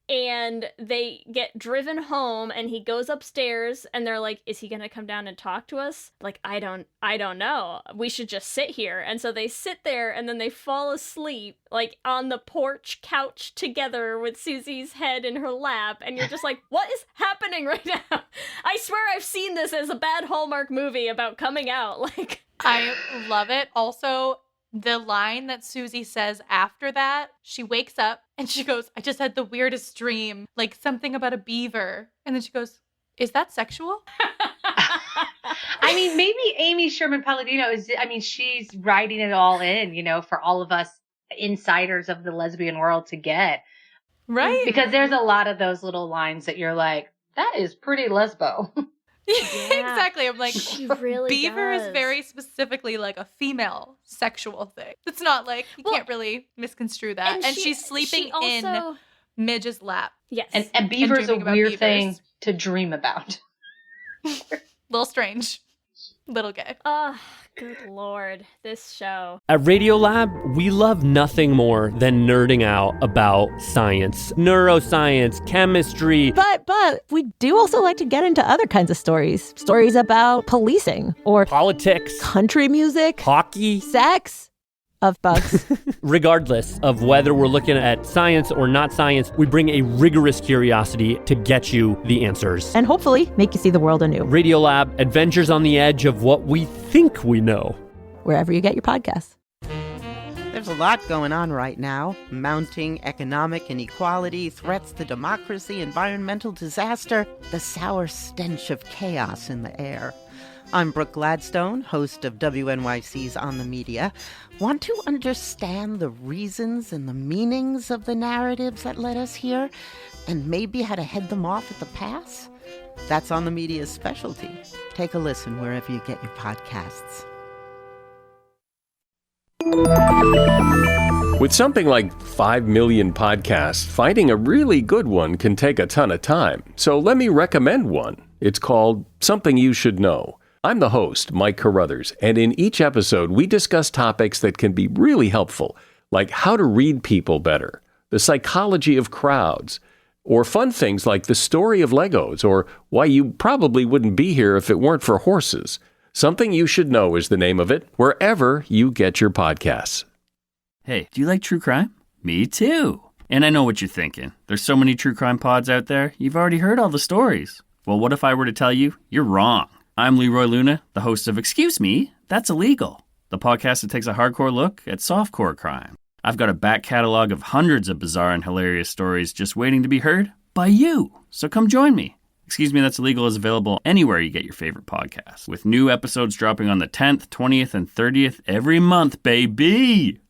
and they get driven home, and he goes upstairs, and they're like, is he gonna come down and talk to us? Like, I don't know. We should just sit here. And so they sit there, and then they fall asleep, like, on the porch couch together with Susie's head in her lap, and you're just like, what is happening right now? I swear I've seen this as a bad Hallmark movie about coming out. Like, I love it. Also, the line that Susie says after that, she wakes up and she goes, I just had the weirdest dream, like something about a beaver. And then she goes, is that sexual? I mean, maybe Amy Sherman Palladino she's writing it all in, for all of us insiders of the lesbian world to get. Right. Because there's a lot of those little lines that you're like, that is pretty lesbo. Yeah. Exactly. I'm like, she really beaver does. is very specifically like a female sexual thing. It's not like, you can't really mismisconstrue that. And she's sleeping in Midge's lap. Yes. And beaver's a weird thing beavers. to dream about. Little strange. Little gay. Oh, good Lord. This show. At Radiolab, we love nothing more than nerding out about science, neuroscience, chemistry. But we do also like to get into other kinds of stories. Stories about policing or Politics, country music, hockey, sex, of bugs. Regardless of whether we're looking at science or not science, we bring a rigorous curiosity to get you the answers. And hopefully make you see the world anew. Radiolab, adventures on the edge of what we think we know. Wherever you get your podcasts. There's a lot going on right now. Mounting economic inequality, threats to democracy, environmental disaster, the sour stench of chaos in the air. I'm Brooke Gladstone, host of WNYC's On the Media. Want to understand the reasons and the meanings of the narratives that led us here, and maybe how to head them off at the pass? That's On the Media's specialty. Take a listen wherever you get your podcasts. With something like 5 million podcasts, finding a really good one can take a ton of time. So let me recommend one. It's called Something You Should Know. I'm the host, Mike Carruthers, and in each episode, we discuss topics that can be really helpful, like how to read people better, the psychology of crowds, or fun things like the story of Legos, or why you probably wouldn't be here if it weren't for horses. Something You Should Know is the name of it, wherever you get your podcasts. Hey, do you like true crime? Me too. And I know what you're thinking. There's so many true crime pods out there, you've already heard all the stories. Well, what if I were to tell you you're wrong? I'm Leroy Luna, the host of Excuse Me, That's Illegal, the podcast that takes a hardcore look at softcore crime. I've got a back catalog of hundreds of bizarre and hilarious stories just waiting to be heard by you. So come join me. Excuse Me, That's Illegal is available anywhere you get your favorite podcasts, with new episodes dropping on the 10th, 20th, and 30th every month, baby!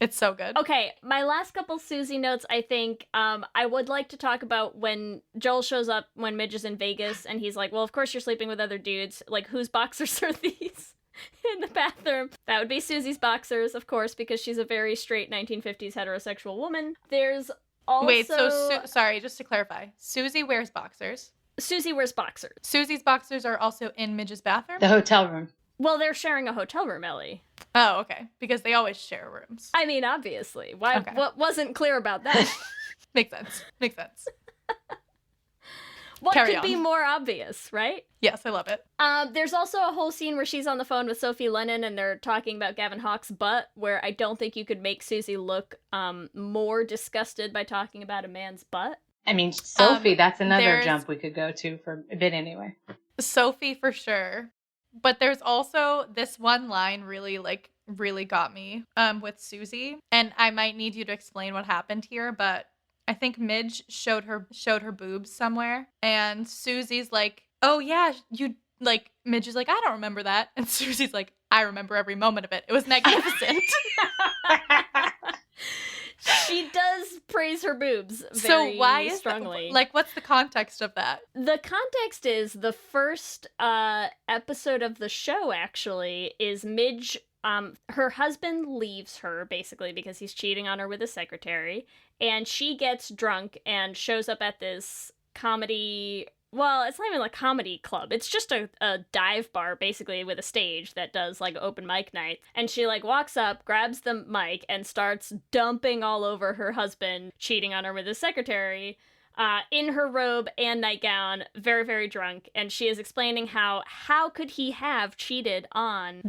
It's so good. Okay, my last couple Susie notes, I think, I would like to talk about when Joel shows up when Midge is in Vegas, and he's like, well, of course you're sleeping with other dudes. Like, whose boxers are these in the bathroom? That would be Susie's boxers, of course, because she's a very straight 1950s heterosexual woman. There's also... Wait, so, sorry, just to clarify. Susie wears boxers. Susie wears boxers. Susie's boxers are also in Midge's bathroom? The hotel room. Well, they're sharing a hotel room, Ellie. Oh, okay. Because they always share rooms. I mean, obviously. Why? Okay. What wasn't clear about that? Makes sense. Makes sense. What Carry could on. be more obvious, right? Yes, I love it. There's also a whole scene where she's on the phone with Sophie Lennon and they're talking about Gavin Hawke's butt, where I don't think you could make Susie look more disgusted by talking about a man's butt. I mean, Sophie, that's another there's- jump we could go to for a bit anyway. Sophie for sure. But there's also this one line really got me with Susie. And I might need you to explain what happened here, but I think Midge showed her boobs somewhere. And Susie's like, oh yeah, you like, Midge is like, I don't remember that. And Susie's like, I remember every moment of it. It was magnificent. She does praise her boobs very So why is strongly. that? Like, what's the context of that? The context is the first episode of the show, actually, is Midge her husband leaves her, basically, because he's cheating on her with his secretary, and she gets drunk and shows up at this comedy... Well, it's not even a comedy club. It's just a dive bar, basically, with a stage that does, like, open mic night. And she, like, walks up, grabs the mic, and starts dumping all over her husband, cheating on her with his secretary, in her robe and nightgown, very, very drunk. And she is explaining how could he have cheated on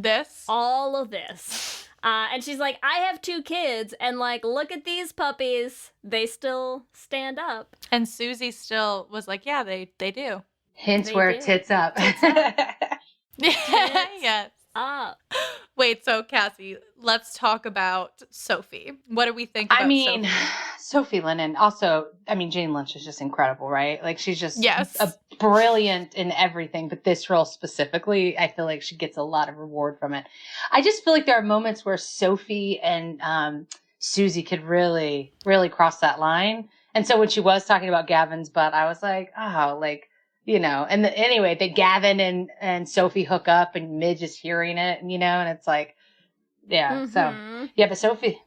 all of this? And she's like, I have 2 kids, and, like, look at these puppies. They still stand up. And Susie still was like, yeah, they do. Hints where tits up. Yes. Up. Wait, so Kassie, let's talk about Sophie. What do we think about Sophie? Sophie Lennon, also, Jane Lynch is just incredible, right? Like, she's just a brilliant in everything, but this role specifically, I feel like she gets a lot of reward from it. I just feel like there are moments where Sophie and Susie could really, really cross that line. And so when she was talking about Gavin's butt, I was like, oh, like, you know, and anyway, that Gavin and Sophie hook up and Midge is hearing it, and, you know, and it's like, yeah, so, yeah, but Sophie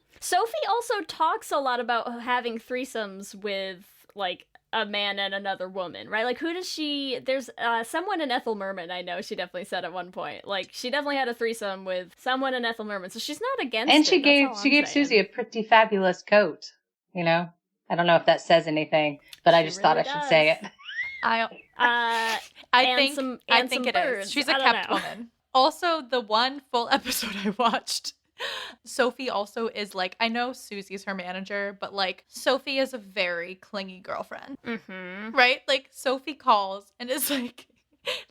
also talks a lot about having threesomes with, like, a man and another woman, right? Like, who does she... There's someone in Ethel Merman, I know she definitely said at one point. Like, she definitely had a threesome with someone in Ethel Merman, so she's not against it. And she gave Susie a pretty fabulous coat, you know? I don't know if that says anything, but I just thought I should say it. I think it is. She's a kept woman. Also, the one full episode I watched, Sophie also is like, I know Susie's her manager, but like Sophie is a very clingy girlfriend, right? Like Sophie calls and is like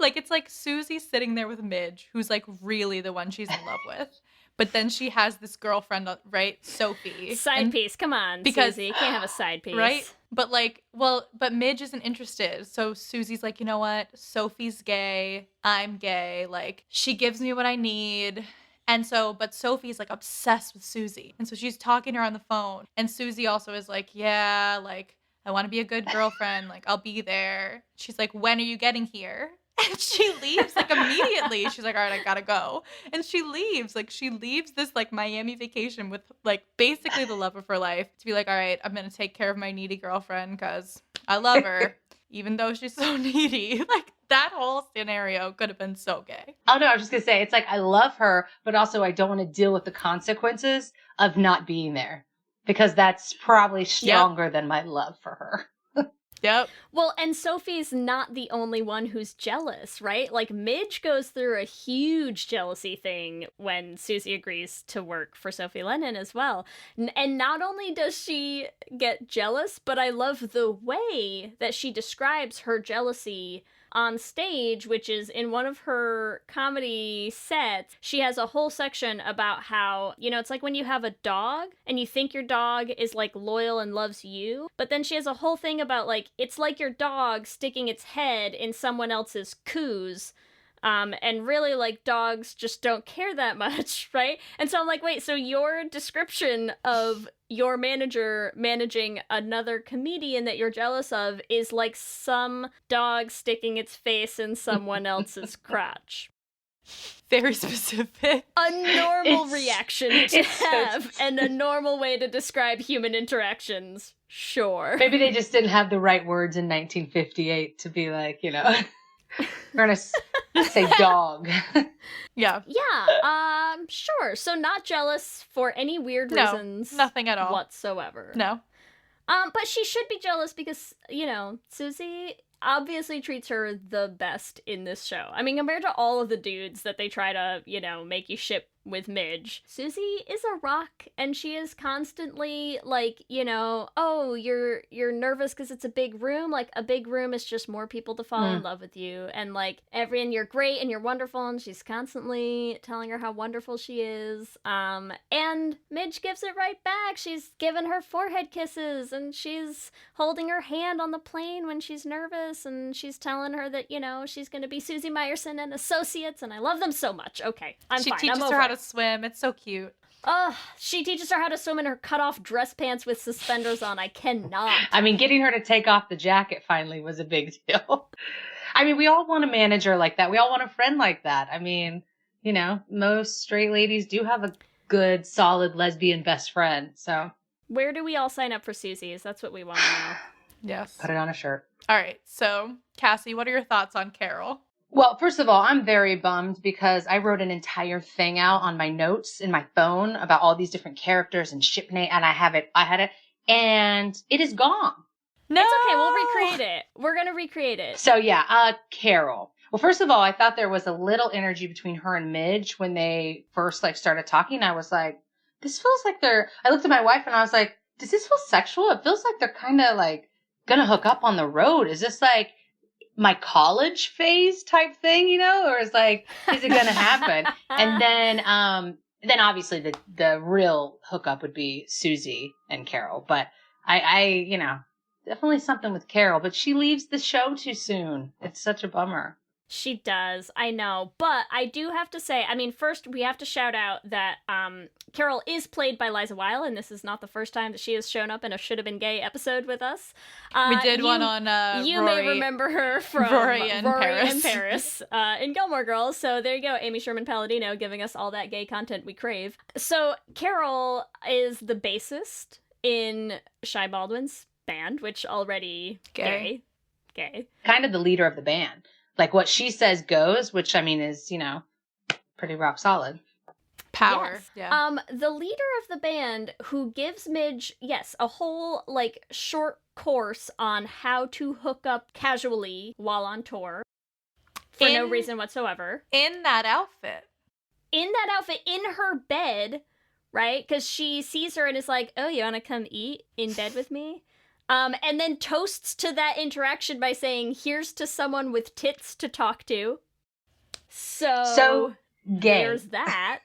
it's like Susie sitting there with Midge, who's like really the one she's in love with. But then she has this girlfriend, right? Sophie. Side piece. Come on, because Susie. You can't have a side piece. Right? But like, but Midge isn't interested. So Susie's like, you know what? Sophie's gay. I'm gay. Like, she gives me what I need. And so, but Sophie's like obsessed with Susie. And so she's talking to her on the phone. And Susie also is like, yeah, like, I want to be a good girlfriend. Like, I'll be there. She's like, when are you getting here? And she leaves like immediately. She's like, all right, I gotta go. And she leaves. Like, she leaves this like Miami vacation with like basically the love of her life to be like, all right, I'm gonna take care of my needy girlfriend because I love her, even though she's so needy. Like, that whole scenario could have been so gay. Oh no, I was just gonna say, it's like, I love her, but also I don't want to deal with the consequences of not being there, because that's probably stronger than my love for her. Yep. Well, and Sophie's not the only one who's jealous, right? Like, Midge goes through a huge jealousy thing when Susie agrees to work for Sophie Lennon as well. And not only does she get jealous, but I love the way that she describes her jealousy on stage, which is in one of her comedy sets. She has a whole section about how, you know, it's like when you have a dog and you think your dog is like loyal and loves you, but then she has a whole thing about like, it's like your dog sticking its head in someone else's coos. And really, like, dogs just don't care that much, right? And so I'm like, wait, so your description of your manager managing another comedian that you're jealous of is like some dog sticking its face in someone else's crotch. Very specific. A normal reaction to have, and a normal way to describe human interactions, sure. Maybe they just didn't have the right words in 1958 to be like, you know... We're gonna say dog. Yeah. Yeah, sure. So not jealous for any weird reasons. Nothing at all. Whatsoever. No. But she should be jealous because, you know, Susie obviously treats her the best in this show. I mean, compared to all of the dudes that they try to, you know, make you ship with Midge, Susie is a rock, and she is constantly like, you know, oh, you're nervous because it's a big room. Like, a big room is just more people to fall in love with you, and like and you're great and you're wonderful, and she's constantly telling her how wonderful she is. And Midge gives it right back. She's given her forehead kisses, and she's holding her hand on the plane when she's nervous, and she's telling her that, you know, she's gonna be Susie Meyerson and Associates, and I love them so much. Okay, I'm fine. She teaches her how to swim. It's so cute. She teaches her how to swim in her cut-off dress pants with suspenders on. I cannot. I mean, getting her to take off the jacket finally was a big deal. I mean, we all want a manager like that. We all want a friend like that. I mean, you know, most straight ladies do have a good, solid lesbian best friend. So Where do we all sign up for Susie's? That's what we want to know. Yes. put it on a shirt. All right. So, Cassie, what are your thoughts on Carol? Well, first of all, I'm very bummed because I wrote an entire thing out on my notes in my phone about all these different characters and ship name, and I had it, and it is gone. No! It's okay. We'll recreate it. We're going to recreate it. So yeah, Carol. Well, first of all, I thought there was a little energy between her and Midge when they first like started talking. I was like, this feels like I looked at my wife and I was like, does this feel sexual? It feels like they're kind of like gonna hook up on the road. Is this like my college phase type thing, you know, or is it gonna happen? And then obviously the real hookup would be Susie and Carol. But I you know, definitely something with Carol, but she leaves the show too soon. It's such a bummer. She does, I know. But I do have to say, I mean, first we have to shout out that Carol is played by Liza Weil, and this is not the first time that she has shown up in a Should Have Been Gay episode with us. We did one on You Rory, may remember her from Rory in Paris in Gilmore Girls. So there you go, Amy Sherman-Palladino giving us all that gay content we crave. So Carol is the bassist in Shy Baldwin's band, which already gay. Kind of the leader of the band. Like what she says goes, which I mean is, you know, pretty rock solid. Power. Yes. Yeah. The leader of the band who gives Midge, yes, a whole like short course on how to hook up casually while on tour for no reason whatsoever. In that outfit. In her bed, right? Because she sees her and is like, "Oh, you want to come eat in bed with me?" And then toasts to that interaction by saying, "Here's to someone with tits to talk to." So gay. There's that.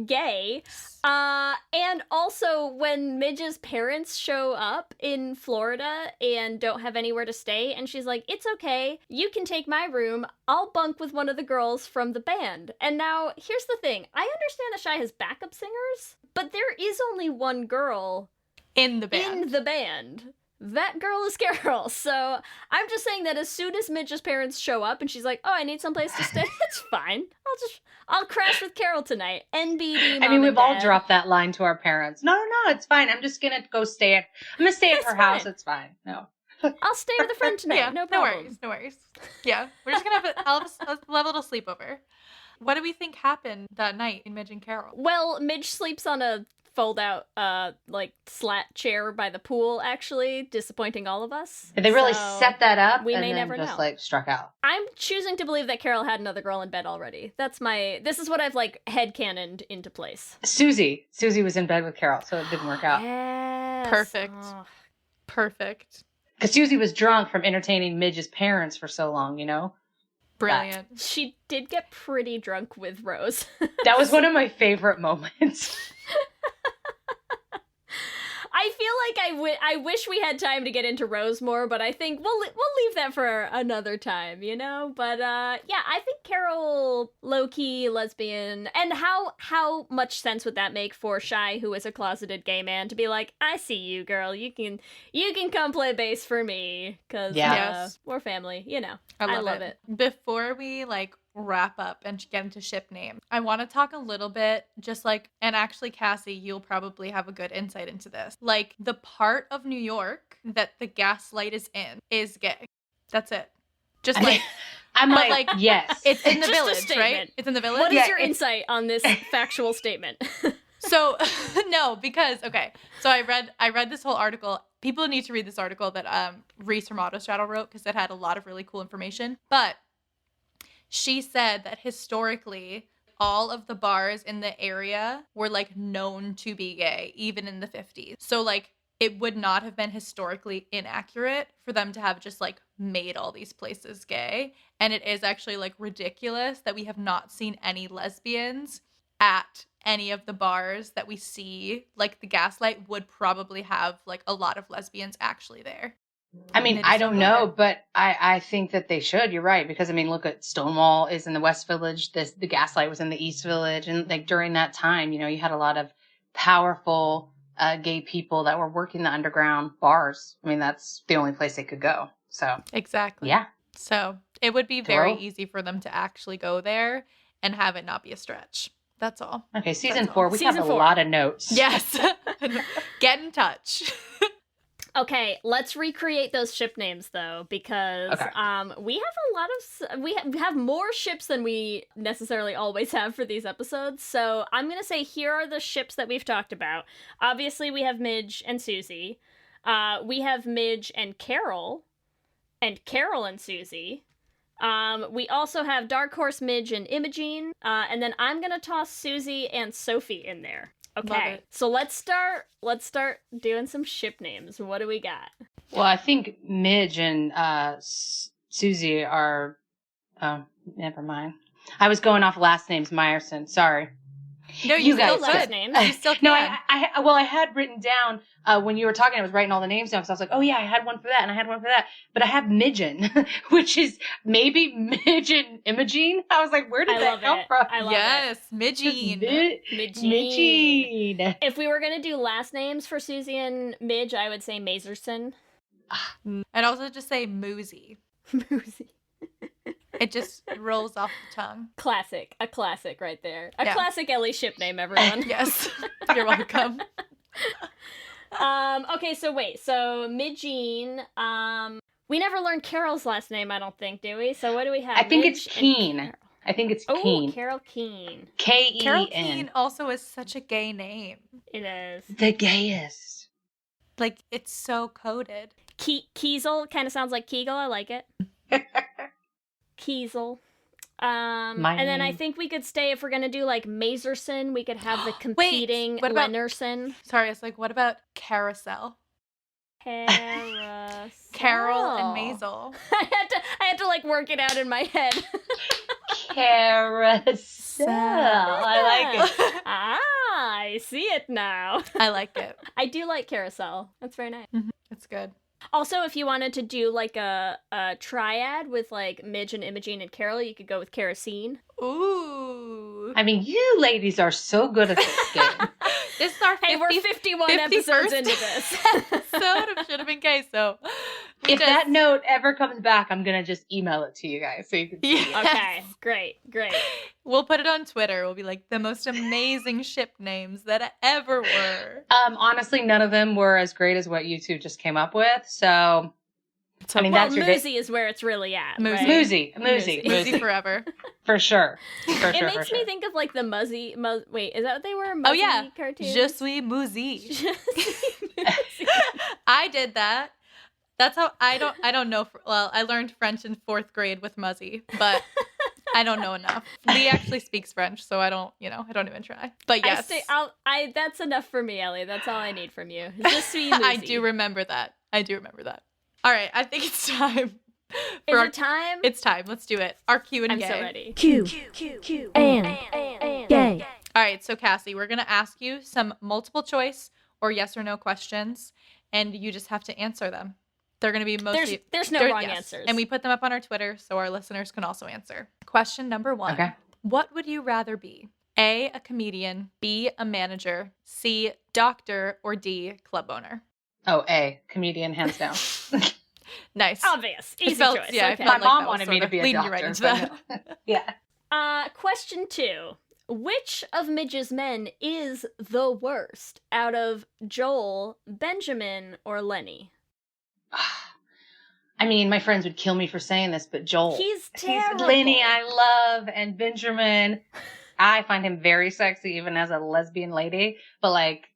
Gay. And also when Midge's parents show up in Florida and don't have anywhere to stay, and she's like, "It's okay, you can take my room, I'll bunk with one of the girls from the band." And now, here's the thing, I understand that Shy has backup singers, but there is only one girl in the band. That girl is Carol. So I'm just saying that as soon as Midge's parents show up and she's like, "Oh, I need someplace to stay," it's fine. I'll crash with Carol tonight. NBD. I mean, we've all dropped that line to our parents. No, it's fine. I'm just gonna go stay at her house. It's fine. No. I'll stay with a friend tonight. Yeah, no problem. No worries. Yeah, we're just gonna have a little sleepover. What do we think happened that night in Midge and Carol? Well, Midge sleeps on a fold-out, like, slat chair by the pool, actually, disappointing all of us. They really set that up we and may then never just, know. like, struck out. I'm choosing to believe that Carol had another girl in bed already. This is what I've, like, headcanoned into place. Susie was in bed with Carol, so it didn't work out. Yes. Perfect. Oh. Perfect. Because Susie was drunk from entertaining Midge's parents for so long, you know? Brilliant. She did get pretty drunk with Rose. That was one of my favorite moments. I feel like I wish we had time to get into Rose more, but I think we'll leave that for another time, you know? But yeah, I think Carol, low-key lesbian, and how much sense would that make for Shy, who is a closeted gay man, to be like, "I see you, girl. You can come play bass for me, because we're family, you know." I love it. Before we wrap up and get into ship name, I want to talk a little bit and actually, Cassie, you'll probably have a good insight into this. Like, the part of New York that the gaslight is in is gay. That's it. Just yes. It's in the Just a village, statement. right? It's in the village. What is your insight on this factual statement? So no, because so I read this whole article. People need to read this article that Reese from Autostraddle wrote, because it had a lot of really cool information. But she said that historically, all of the bars in the area were known to be gay, even in the 50s. So it would not have been historically inaccurate for them to have just made all these places gay. And it is actually ridiculous that we have not seen any lesbians at any of the bars that we see. The Gaslight would probably have a lot of lesbians actually there. I mean, I don't know, but I think that they should. You're right. Because, I mean, look at Stonewall is in the West Village. The Gaslight was in the East Village. And during that time, you know, you had a lot of powerful gay people that were working the underground bars. I mean, that's the only place they could go. So exactly. Yeah. So it would be very easy for them to actually go there and have it not be a stretch. That's all. Okay, season 4, we have a lot of notes. Yes. Get in touch. Okay, let's recreate those ship names though, because we have more ships than we necessarily always have for these episodes. So I'm gonna say here are the ships that we've talked about. Obviously, we have Midge and Susie. We have Midge and Carol and Susie. We also have Dark Horse, Midge, and Imogene. And then I'm gonna toss Susie and Sophie in there. Okay, so let's start doing some ship names. What do we got? Well, I think Midge and Susie are... Oh, never mind. I was going off last names, Meyerson. Sorry. No, you guys last names. You still can. No, I had written down when you were talking. I was writing all the names down because I was like, oh yeah, I had one for that and I had one for that. But I have Midgen, which is maybe Midge and Imogene. I was like, where did that come from? I love it. Midgene. Midgene. If we were gonna do last names for Susie and Midge, I would say Maserson. And also just say Moozy. Moozy. It just rolls off the tongue. A classic right there. A classic Ellie ship name, everyone. Yes. You're welcome. Okay, so Midgene, we never learned Carol's last name, I don't think, do we? So what do we have? I think it's Keen. Oh, Carol Keen. K-E-N. Carol Keen also is such a gay name. It is. The gayest. Like, it's so coded. Kiesel kind of sounds like Kegel. I like it. Kiesel. And then I think we could stay, if we're going to do like Maserson, we could have the competing Lenerson. Sorry, it's like, what about Carousel? Carousel. Carol and Maisel. I had to like work it out in my head. Carousel. I like it. I see it now. I like it. I do like Carousel. That's very nice. Mm-hmm. It's good. Also, if you wanted to do like a triad with like Midge and Imogene and Carol, you could go with Kerosene. Ooh. I mean, you ladies are so good at this game. This is our we're 51 episodes into this. Episode of Should Have Been Gay, so... If that note ever comes back, I'm going to just email it to you guys so you can see it. Okay, great. We'll put it on Twitter. We'll be like, the most amazing ship names that ever were. Honestly, none of them were as great as what you two just came up with, so... I mean, that's Moozy is where it's really at. Moozy. Right? Moozy forever. For sure. It makes me think of like the Muzzy. Wait, is that what they were? Muzzy cartoons? Je suis Moozy. I did that. That's how I don't know. Well, I learned French in 4th grade with Muzzy, but I don't know enough. Lee actually speaks French, so I don't even try. But yes, that's enough for me, Ellie. That's all I need from you. Je suis Moozy. I do remember that. All right, I think it's time. Is it time? It's time. Let's do it. Our Q and I'm gay. so ready. Q and gay. All right, so Cassie, we're going to ask you some multiple choice or yes or no questions, and you just have to answer them. They're going to be mostly... There's no wrong answers. And we put them up on our Twitter so our listeners can also answer. Question number 1. Okay. What would you rather be? A comedian, B, a manager, C, doctor, or D, club owner? Oh, A, comedian, hands down. Nice. Obvious. Easy choice. Yeah, okay. My mom wanted me to be a doctor. Right into that. No. Yeah. Question 2. Which of Midge's men is the worst out of Joel, Benjamin, or Lenny? I mean, my friends would kill me for saying this, but Joel. He's terrible. Lenny, I love, and Benjamin, I find him very sexy, even as a lesbian lady. But like,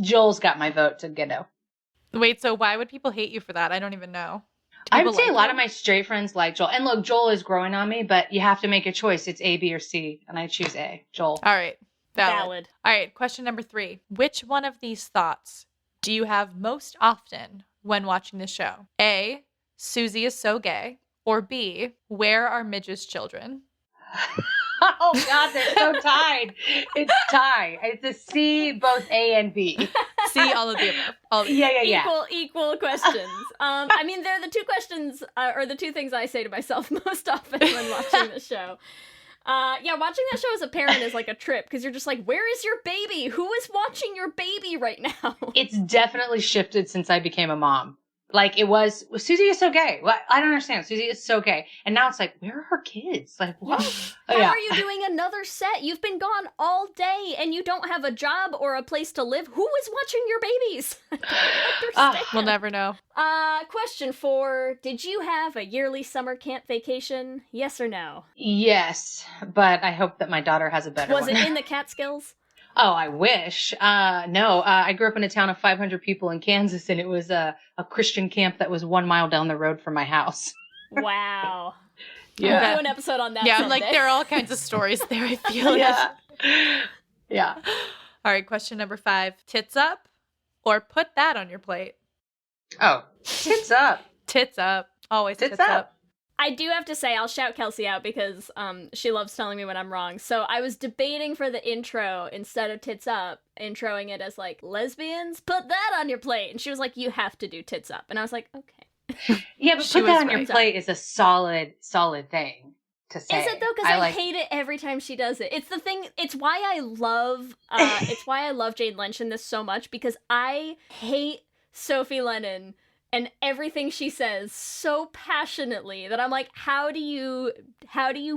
Joel's got my vote to Ghetto. Wait, so why would people hate you for that? I don't even know. I would say a lot of my straight friends like Joel. And look, Joel is growing on me, but you have to make a choice. It's A, B, or C. And I choose A, Joel. All right. Valid. All right, question number 3. Which one of these thoughts do you have most often when watching the show? A, Susie is so gay. Or B, where are Midge's children? Oh, God, they're so tied. It's tie. It's a C, both A and B. C, all of the above. Yeah. Equal questions. I mean, they're the two questions, or the two things I say to myself most often when watching the show. Watching that show as a parent is like a trip, because you're just like, where is your baby? Who is watching your baby right now? It's definitely shifted since I became a mom. Like it was, Susie is so gay. Well, I don't understand. Susie is so gay. And now it's like, where are her kids? Like, what? How are you doing another set? You've been gone all day and you don't have a job or a place to live. Who is watching your babies? I don't understand. We'll never know. Question 4. Did you have a yearly summer camp vacation? Yes or no? Yes, but I hope that my daughter has a better one. Was it in the Catskills? Oh, I wish. No, I grew up in a town of 500 people in Kansas, and it was a Christian camp that was 1 mile down the road from my house. Wow. Yeah. We'll do an episode on that Yeah, someday. like there are all kinds of stories there, I feel. Yeah. Yeah. All right, question number 5. Tits up or put that on your plate? Oh, tits up. Tits up. Always Tits tits up. up. I do have to say, I'll shout Kelsey out because she loves telling me when I'm wrong. So I was debating for the intro, instead of tits up, introing it as like, lesbians, put that on your plate. And she was like, you have to do tits up. And I was like, okay. Yeah, but She put that was on your right. plate is a solid thing to say. Is it though? Because I hate it every time she does it. It's the thing. It's why I love. It's why I love Jane Lynch in this so much, because I hate Sophie Lennon and everything she says so passionately that I'm like, how do you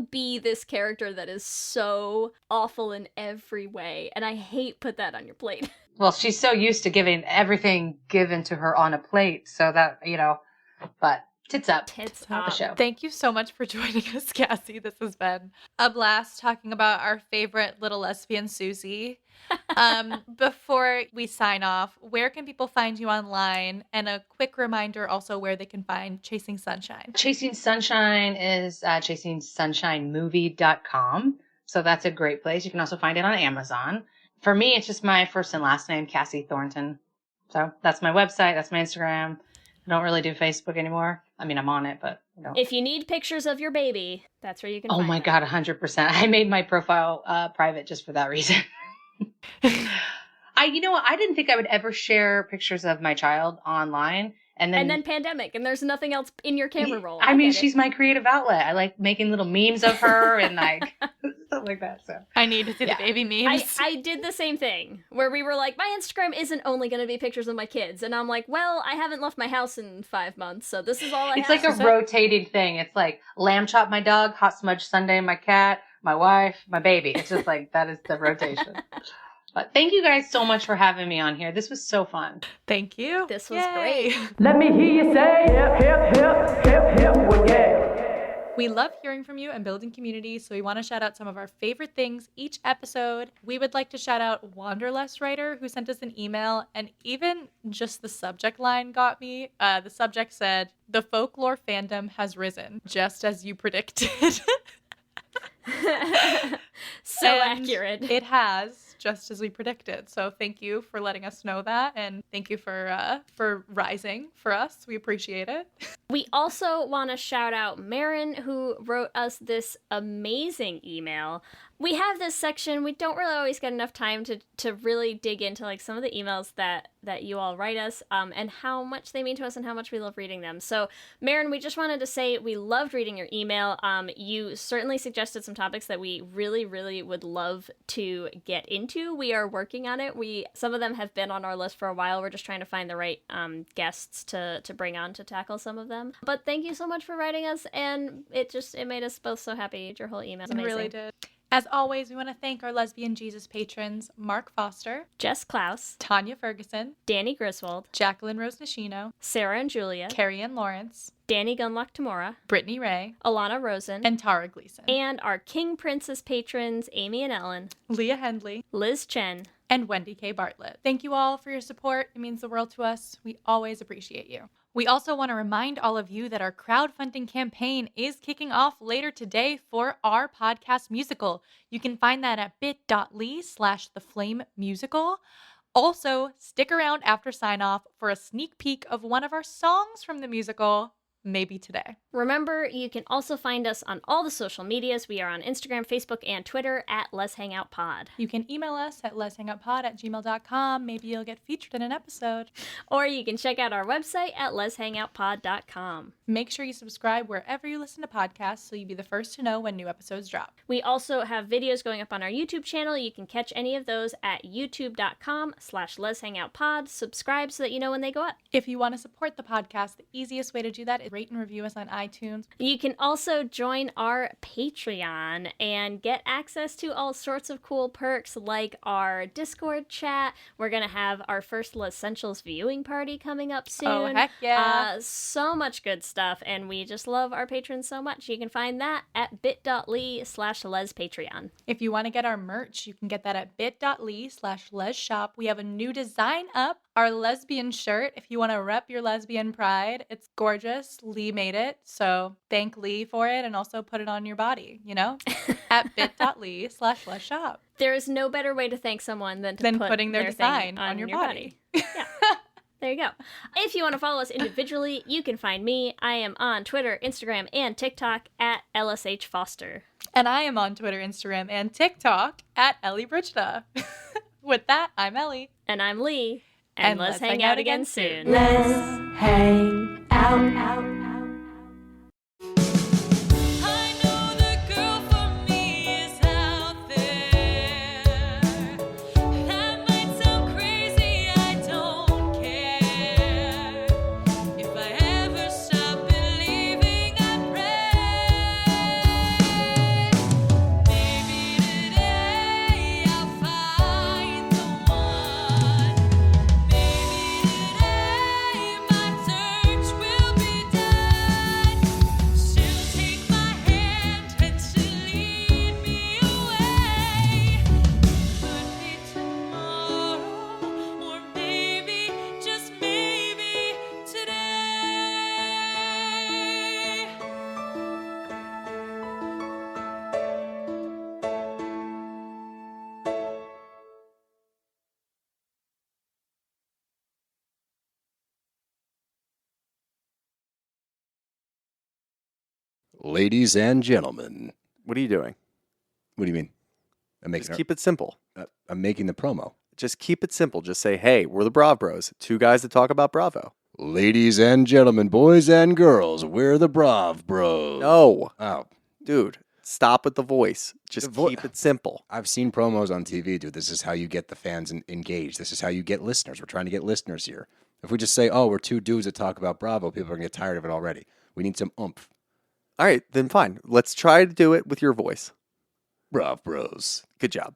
be this character that is so awful in every way? And I hate put that on your plate. Well, she's so used to getting everything given to her on a plate, so that, but tits up. Tits The up. show. Thank you so much for joining us, Cassie. This has been a blast talking about our favorite little lesbian, Susie. Before we sign off, where can people find you online? And a quick reminder also where they can find Chasing Sunshine. Chasing Sunshine is chasingsunshinemovie.com. So that's a great place. You can also find it on Amazon. For me, it's just my first and last name, Kassie Thornton. So that's my website. That's my Instagram. I don't really do Facebook anymore. I mean, I'm on it, but If you need pictures of your baby, that's where you can find Oh my them. God, 100%. I made my profile private just for that reason. I didn't think I would ever share pictures of my child online. And then pandemic, and there's nothing else in your camera roll. I mean, get it. she's my creative outlet. I like making little memes of her and like stuff like that. So I need to see the baby memes. I did the same thing where we were like, my Instagram isn't only going to be pictures of my kids. And I'm like, well, I haven't left my house in 5 months, so this is all I it's have. like a rotating thing. It's like lamb chop my dog, hot smudge Sunday my cat, my wife, my baby. It's just like, that is the rotation. But thank you guys so much for having me on here. This was so fun. Thank you. This was great. Let me hear you say hip, hip, hip, hip, hip, well, yeah. We love hearing from you and building community, so we want to shout out some of our favorite things each episode. We would like to shout out Wanderlust Writer, who sent us an email, and even just the subject line got me. The subject said, "The folklore fandom has risen, just as you predicted." So And accurate. It has, just as we predicted. So thank you for letting us know that, and thank you for rising for us. We appreciate it. We also want to shout out Marin, who wrote us this amazing email. We have this section, we don't really always get enough time to really dig into like some of the emails that you all write us, and how much they mean to us and how much we love reading them. So Marin, we just wanted to say we loved reading your email. You certainly suggested some topics that we really, really would love to get into. We are working on it. Some of them have been on our list for a while. We're just trying to find the right guests to bring on to tackle some of them. But thank you so much for writing us, and it made us both so happy. Your whole email. It really did. As always, we want to thank our Lesbian Jesus patrons, Mark Foster, Jess Klaus, Tanya Ferguson, Danny Griswold, Jacqueline Rose Nishino, Sarah and Julia, Carrie Ann Lawrence, Danny Gunlock Tamora, Brittany Ray, Alana Rosen, and Tara Gleason. and our King Princess patrons, Amy and Ellen, Leah Hendley, Liz Chen, and Wendy K. Bartlett. Thank you all for your support. It means the world to us. We always appreciate you. We also want to remind all of you that our crowdfunding campaign is kicking off later today for our podcast musical. You can find that at bit.ly/theflamemusical. Also, stick around after sign off for a sneak peek of one of our songs from the musical. maybe today. Remember, you can also find us on all the social medias. We are on Instagram, Facebook, and Twitter at Let's Hang Out Pod. You can email us at letshangoutpod@gmail.com. Maybe you'll get featured in an episode. Or you can check out our website at letshangoutpod.com. Make sure you subscribe wherever you listen to podcasts so you'll be the first to know when new episodes drop. We also have videos going up on our YouTube channel. You can catch any of those at youtube.com/letshangoutpod. Subscribe so that you know when they go up. If you want to support the podcast, the easiest way to do that is rate and review us on iTunes. You can also join our Patreon and get access to all sorts of cool perks like our Discord chat. We're going to have our first L'Essentials viewing party coming up soon. Oh, heck yeah. So much good stuff, and we just love our patrons so much. You can find that at bit.ly/lespatreon. If you want to get our merch, you can get that at bit.ly/lesshop. We have a new design up, our lesbian shirt. If you want to rep your lesbian pride, it's gorgeous. Lee made it, so thank Lee for it and also put it on your body, at bit.ly/lesshop. There is no better way to thank someone than to put putting their design thing on your body. Yeah. There you go. If you want to follow us individually, you can find me. I am on Twitter, Instagram, and TikTok at LSH Foster. And I am on Twitter, Instagram, and TikTok at Ellie Bridgda. With that, I'm Ellie. And I'm Lee. And let's hang out again soon. Let's hang out. Ladies and gentlemen. What are you doing? What do you mean? Just keep it simple. I'm making the promo. Just keep it simple. Just say, hey, we're the Brav Bros. Two guys that talk about Bravo. Ladies and gentlemen, boys and girls, we're the Brav Bros. No. Oh. Dude, stop with the voice. Just keep it simple. I've seen promos on TV, dude. This is how you get the fans engaged. This is how you get listeners. We're trying to get listeners here. If we just say, oh, we're two dudes that talk about Bravo, people are going to get tired of it already. We need some oomph. All right, then fine. Let's try to do it with your voice. Brav Bros. Good job.